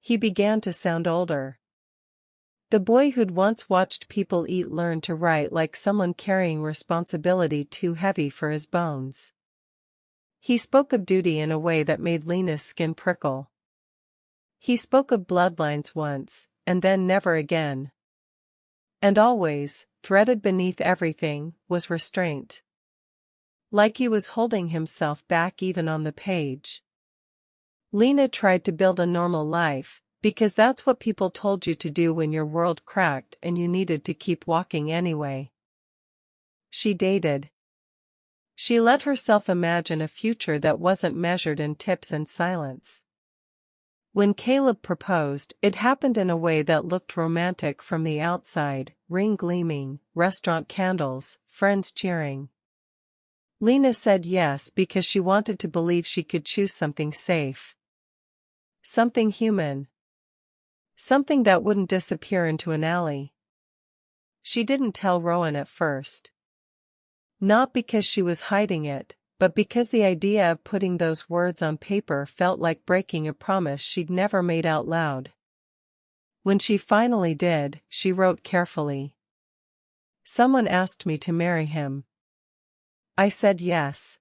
[SPEAKER 1] He began to sound older. The boy who'd once watched people eat learned to write like someone carrying responsibility too heavy for his bones. He spoke of duty in a way that made Lena's skin prickle. He spoke of bloodlines once, and then never again. And always, threaded beneath everything, was restraint. Like he was holding himself back even on the page. Lena tried to build a normal life, because that's what people told you to do when your world cracked and you needed to keep walking anyway. She dated. She let herself imagine a future that wasn't measured in tips and silence. When Caleb proposed, it happened in a way that looked romantic from the outside, ring gleaming, restaurant candles, friends cheering. Lena said yes because she wanted to believe she could choose something safe. Something human. Something that wouldn't disappear into an alley. She didn't tell Rowan at first. Not because she was hiding it, but because the idea of putting those words on paper felt like breaking a promise she'd never made out loud. When she finally did, she wrote carefully. Someone asked me to marry him. I said yes.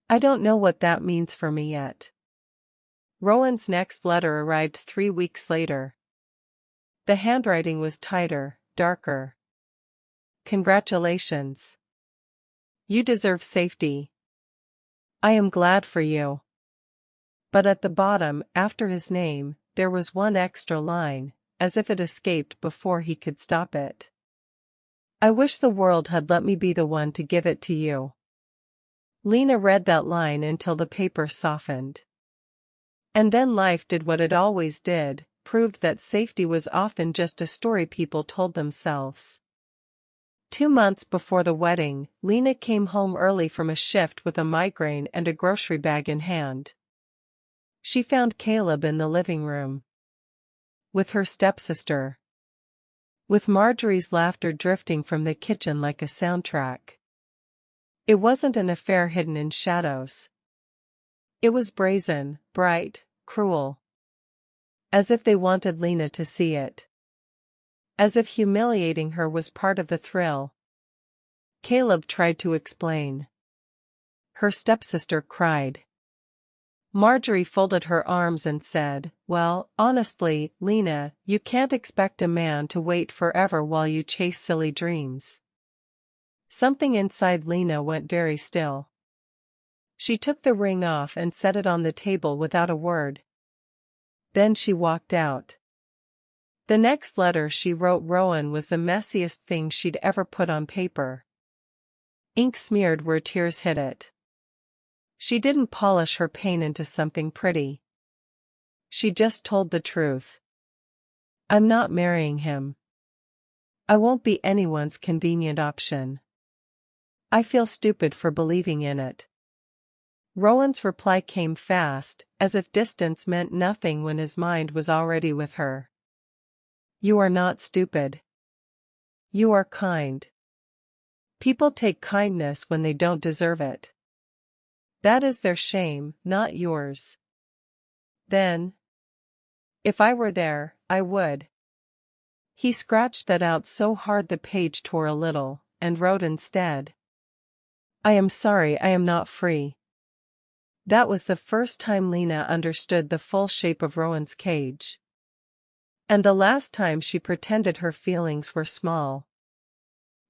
[SPEAKER 1] I don't know what that means for me yet. Rowan's next letter arrived 3 weeks later. The handwriting was tighter, darker. Congratulations. You deserve safety. I am glad for you. But at the bottom, after his name, there was one extra line, as if it escaped before he could stop it. I wish the world had let me be the one to give it to you. Lena read that line until the paper softened. And then life did what it always did, proved that safety was often just a story people told themselves. 2 months before the wedding, Lena came home early from a shift with a migraine and a grocery bag in hand. She found Caleb in the living room. With her stepsister. With Marjorie's laughter drifting from the kitchen like a soundtrack. It wasn't an affair hidden in shadows. It was brazen, bright, cruel. As if they wanted Lena to see it. As if humiliating her was part of the thrill. Caleb tried to explain. Her stepsister cried. Marjorie folded her arms and said, well, honestly, Lena, you can't expect a man to wait forever while you chase silly dreams. Something inside Lena went very still. She took the ring off and set it on the table without a word. Then she walked out. The next letter she wrote Rowan was the messiest thing she'd ever put on paper. Ink smeared where tears hit it. She didn't polish her pain into something pretty. She just told the truth. I'm not marrying him. I won't be anyone's convenient option. I feel stupid for believing in it. Rowan's reply came fast, as if distance meant nothing when his mind was already with her. You are not stupid. You are kind. People take kindness when they don't deserve it. That is their shame, not yours. Then, if I were there, I would. He scratched that out so hard the page tore a little, and wrote instead. I am sorry I am not free. That was the first time Lena understood the full shape of Rowan's cage. And the last time she pretended her feelings were small.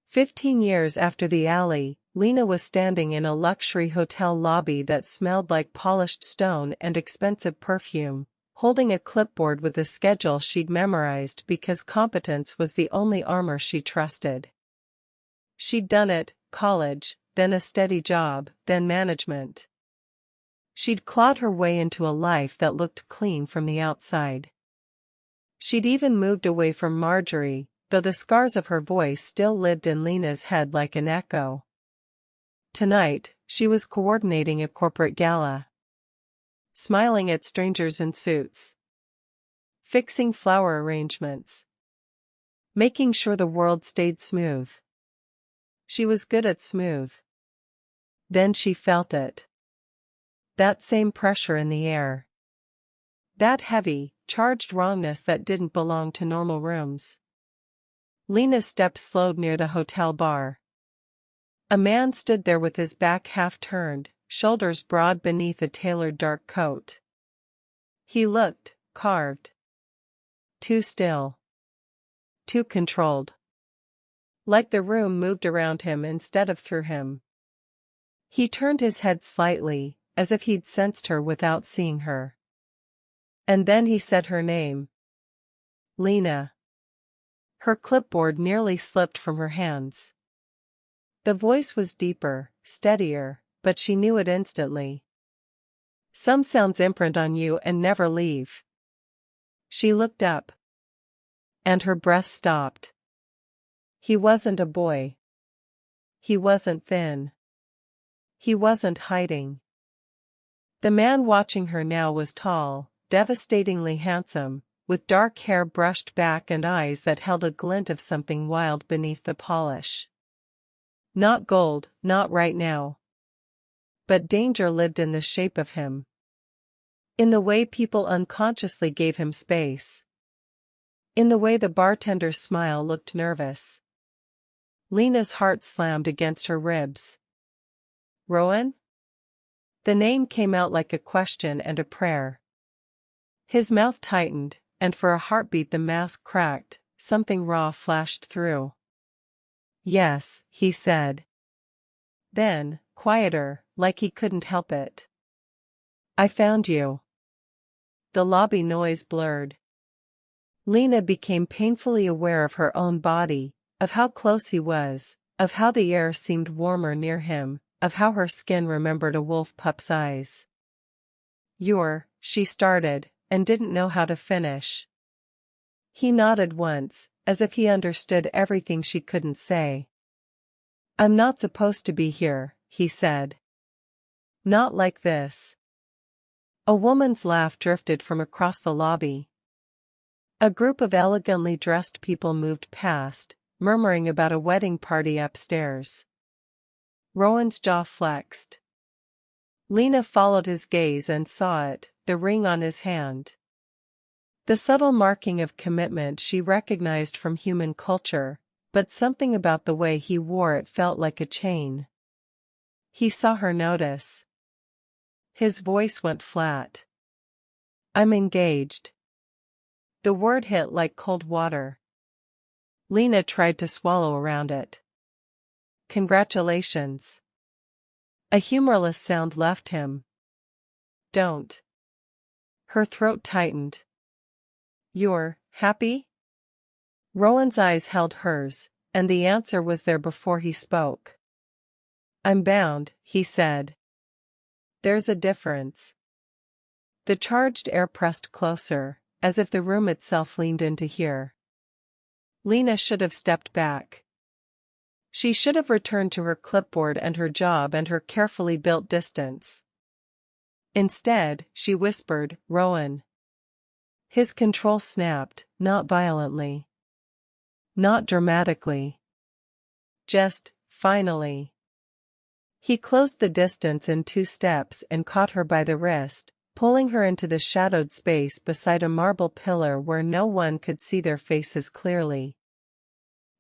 [SPEAKER 1] 15 years after the alley, Lena was standing in a luxury hotel lobby that smelled like polished stone and expensive perfume, holding a clipboard with a schedule she'd memorized because competence was the only armor she trusted. She'd done it, college, then a steady job, then management. She'd clawed her way into a life that looked clean from the outside. She'd even moved away from Marjorie, though the scars of her voice still lived in Lena's head like an echo. Tonight, she was coordinating a corporate gala. Smiling at strangers in suits. Fixing flower arrangements. Making sure the world stayed smooth. She was good at smooth. Then she felt it. That same pressure in the air. That heavy, charged wrongness that didn't belong to normal rooms. Lena's steps slowed near the hotel bar. A man stood there with his back half turned, shoulders broad beneath a tailored dark coat. He looked carved. Too still. Too controlled. Like the room moved around him instead of through him. He turned his head slightly, as if he'd sensed her without seeing her. And then he said her name. Lena. Her clipboard nearly slipped from her hands. The voice was deeper, steadier, but she knew it instantly. Some sounds imprint on you and never leave. She looked up. And her breath stopped. He wasn't a boy. He wasn't thin. He wasn't hiding. The man watching her now was tall, devastatingly handsome, with dark hair brushed back and eyes that held a glint of something wild beneath the polish. Not gold, not right now. But danger lived in the shape of him. In the way people unconsciously gave him space. In the way the bartender's smile looked nervous. Lena's heart slammed against her ribs. Rowan? The name came out like a question and a prayer. His mouth tightened, and for a heartbeat the mask cracked, something raw flashed through. Yes, he said. Then, quieter, like he couldn't help it. I found you. The lobby noise blurred. Lena became painfully aware of her own body, of how close he was, of how the air seemed warmer near him, of how her skin remembered a wolf pup's eyes. She started, and didn't know how to finish. He nodded once, as if he understood everything she couldn't say. I'm not supposed to be here, he said. Not like this. A woman's laugh drifted from across the lobby. A group of elegantly dressed people moved past, murmuring about a wedding party upstairs. Rowan's jaw flexed. Lena followed his gaze and saw it, the ring on his hand. The subtle marking of commitment she recognized from human culture, but something about the way he wore it felt like a chain. He saw her notice. His voice went flat. I'm engaged. The word hit like cold water. Lena tried to swallow around it. Congratulations. A humorless sound left him. Don't. Her throat tightened. You're happy? Rowan's eyes held hers, and the answer was there before he spoke. I'm bound, he said. There's a difference. The charged air pressed closer, as if the room itself leaned in to hear. Lena should have stepped back. She should have returned to her clipboard and her job and her carefully built distance. Instead, she whispered, Rowan. His control snapped, not violently. Not dramatically. Just, finally. He closed the distance in 2 steps and caught her by the wrist, pulling her into the shadowed space beside a marble pillar where no one could see their faces clearly.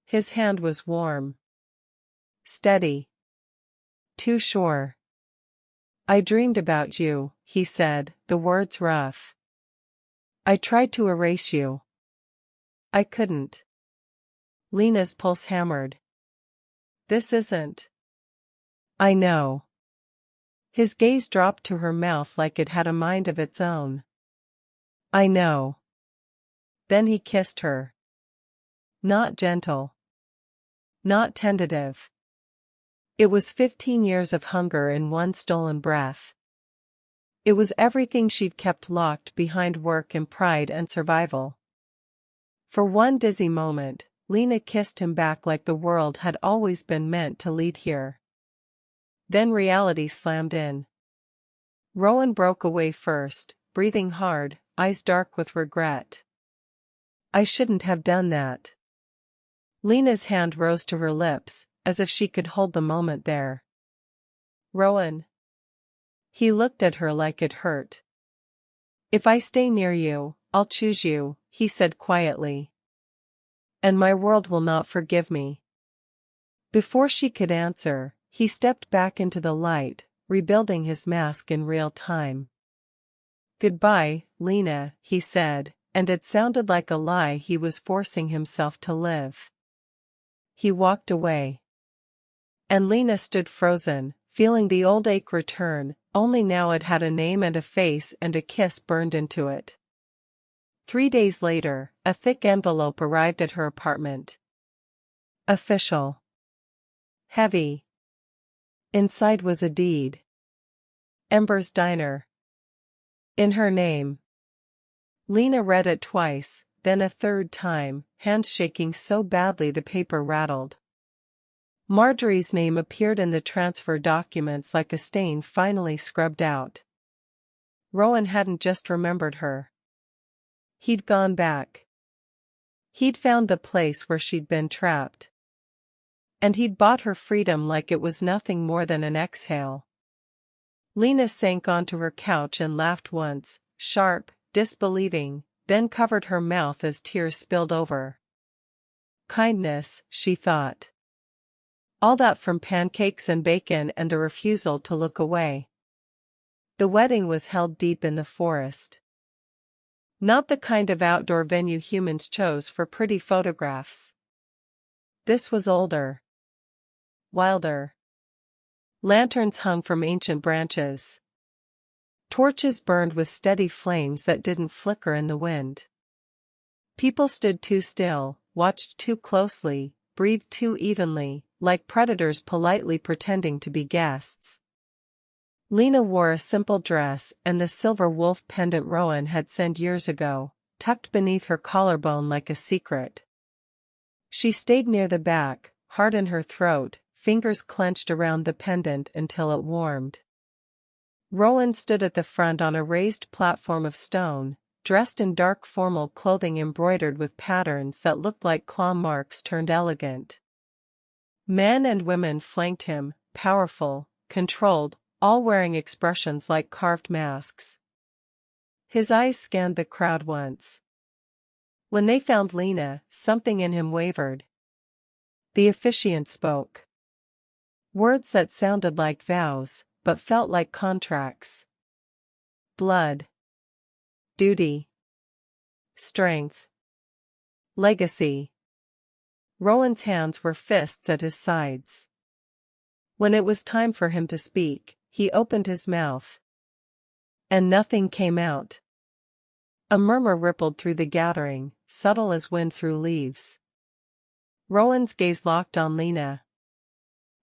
[SPEAKER 1] His hand was warm. Steady. Too sure. I dreamed about you, he said, the words rough. I tried to erase you. I couldn't. Lena's pulse hammered. This isn't. I know. His gaze dropped to her mouth like it had a mind of its own. I know. Then he kissed her. Not gentle. Not tentative. It was 15 years of hunger in one stolen breath. It was everything she'd kept locked behind work and pride and survival. For one dizzy moment, Lena kissed him back like the world had always been meant to lead here. Then reality slammed in. Rowan broke away first, breathing hard, eyes dark with regret. I shouldn't have done that. Lena's hand rose to her lips, as if she could hold the moment there. Rowan. He looked at her like it hurt. If I stay near you, I'll choose you, he said quietly. And my world will not forgive me. Before she could answer, he stepped back into the light, rebuilding his mask in real time. Goodbye, Lena, he said, and it sounded like a lie he was forcing himself to live. He walked away. And Lena stood frozen, feeling the old ache return, only now it had a name and a face and a kiss burned into it. 3 days later, a thick envelope arrived at her apartment. Official. Heavy. Inside was a deed. Ember's Diner. In her name. Lena read it twice, then a third time, hands shaking so badly the paper rattled. Marjorie's name appeared in the transfer documents like a stain finally scrubbed out. Rowan hadn't just remembered her. He'd gone back. He'd found the place where she'd been trapped. And he'd bought her freedom like it was nothing more than an exhale. Lena sank onto her couch and laughed once, sharp, disbelieving, then covered her mouth as tears spilled over. Kindness, she thought. All that from pancakes and bacon and the refusal to look away. The wedding was held deep in the forest. Not the kind of outdoor venue humans chose for pretty photographs. This was older. Wilder. Lanterns hung from ancient branches. Torches burned with steady flames that didn't flicker in the wind. People stood too still, watched too closely, breathed too evenly, like predators politely pretending to be guests. Lena wore a simple dress and the silver wolf pendant Rowan had sent years ago, tucked beneath her collarbone like a secret. She stayed near the back, heart in her throat, fingers clenched around the pendant until it warmed. Rowan stood at the front on a raised platform of stone, dressed in dark formal clothing embroidered with patterns that looked like claw marks turned elegant. Men and women flanked him, powerful, controlled, all wearing expressions like carved masks. His eyes scanned the crowd once. When they found Lena, something in him wavered. The officiant spoke. Words that sounded like vows, but felt like contracts. Blood. Duty. Strength. Legacy. Rowan's hands were fists at his sides. When it was time for him to speak, he opened his mouth. And nothing came out. A murmur rippled through the gathering, subtle as wind through leaves. Rowan's gaze locked on Lena.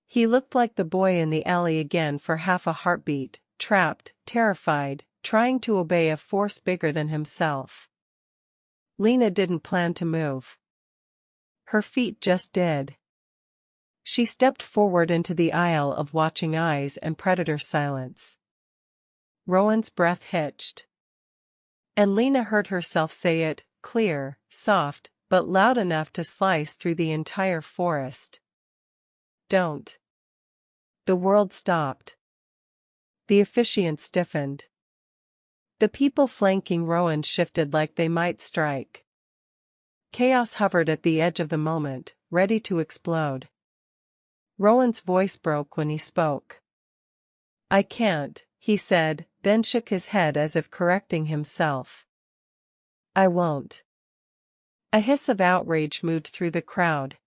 [SPEAKER 1] He looked like the boy in the alley again for half a heartbeat, trapped, terrified, trying to obey a force bigger than himself. Lena didn't plan to move. Her feet just did. She stepped forward into the aisle of watching eyes and predator silence. Rowan's breath hitched. And Lena heard herself say it, clear, soft, but loud enough to slice through the entire forest. Don't. The world stopped. The officiant stiffened. The people flanking Rowan shifted like they might strike. Chaos hovered at the edge of the moment, ready to explode. Rowan's voice broke when he spoke. I can't, he said, then shook his head as if correcting himself. I won't. A hiss of outrage moved through the crowd.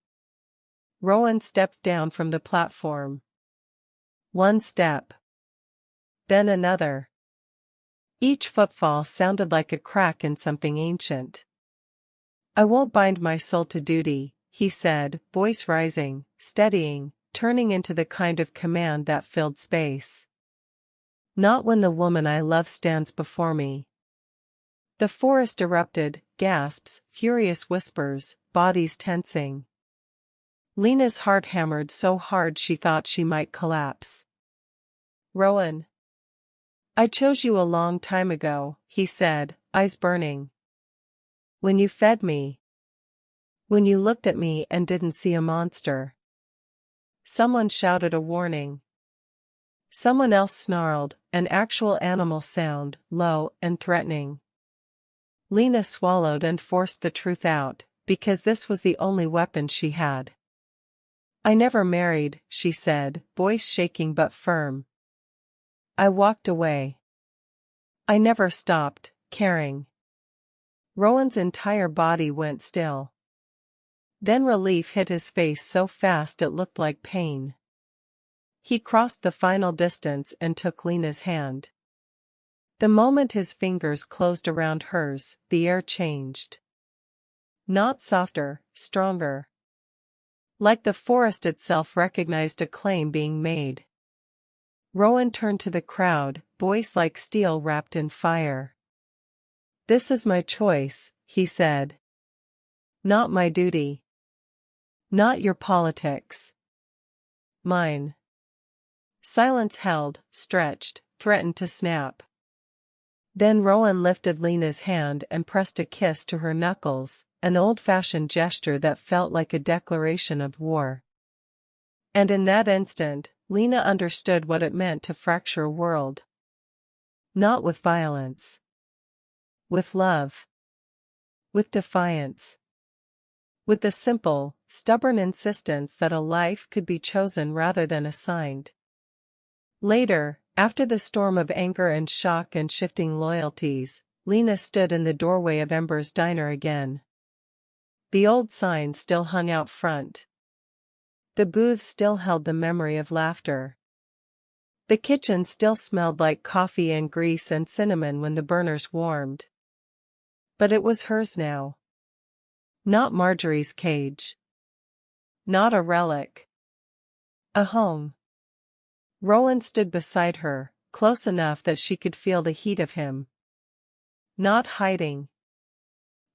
[SPEAKER 1] Rowan stepped down from the platform. One step. Then another. Each footfall sounded like a crack in something ancient. I won't bind my soul to duty, he said, voice rising, steadying, turning into the kind of command that filled space. Not when the woman I love stands before me. The forest erupted, gasps, furious whispers, bodies tensing. Lena's heart hammered so hard she thought she might collapse. Rowan. I chose you a long time ago, he said, eyes burning. When you fed me. When you looked at me and didn't see a monster. Someone shouted a warning. Someone else snarled, an actual animal sound, low and threatening. Lena swallowed and forced the truth out, because this was the only weapon she had. I never married, she said, voice shaking but firm. I walked away. I never stopped caring. Rowan's entire body went still. Then relief hit his face so fast it looked like pain. He crossed the final distance and took Lena's hand. The moment his fingers closed around hers, the air changed. Not softer, stronger. Like the forest itself recognized a claim being made. Rowan turned to the crowd, voice like steel wrapped in fire. This is my choice, he said. Not my duty. Not your politics. Mine. Silence held, stretched, threatened to snap. Then Rowan lifted Lena's hand and pressed a kiss to her knuckles, an old-fashioned gesture that felt like a declaration of war. And in that instant, Lena understood what it meant to fracture a world. Not with violence. With love. With defiance. With the simple, stubborn insistence that a life could be chosen rather than assigned. Later, after the storm of anger and shock and shifting loyalties, Lena stood in the doorway of Ember's Diner again. The old sign still hung out front. The booth still held the memory of laughter. The kitchen still smelled like coffee and grease and cinnamon when the burners warmed. But it was hers now. Not Marjorie's cage. Not a relic. A home. Rowan stood beside her, close enough that she could feel the heat of him. Not hiding.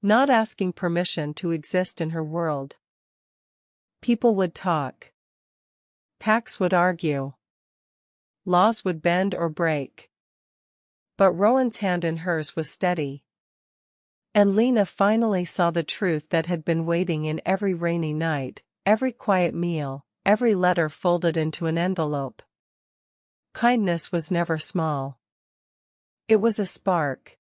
[SPEAKER 1] Not asking permission to exist in her world. People would talk. Packs would argue. Laws would bend or break. But Rowan's hand in hers was steady. And Lena finally saw the truth that had been waiting in every rainy night, every quiet meal, every letter folded into an envelope. Kindness was never small. It was a spark.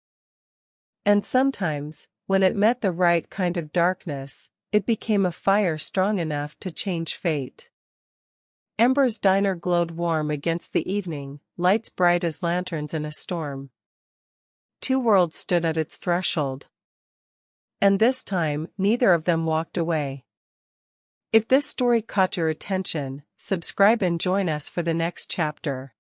[SPEAKER 1] And sometimes, when it met the right kind of darkness, it became a fire strong enough to change fate. Ember's Diner glowed warm against the evening, lights bright as lanterns in a storm. Two worlds stood at its threshold. And this time, neither of them walked away. If this story caught your attention, subscribe and join us for the next chapter.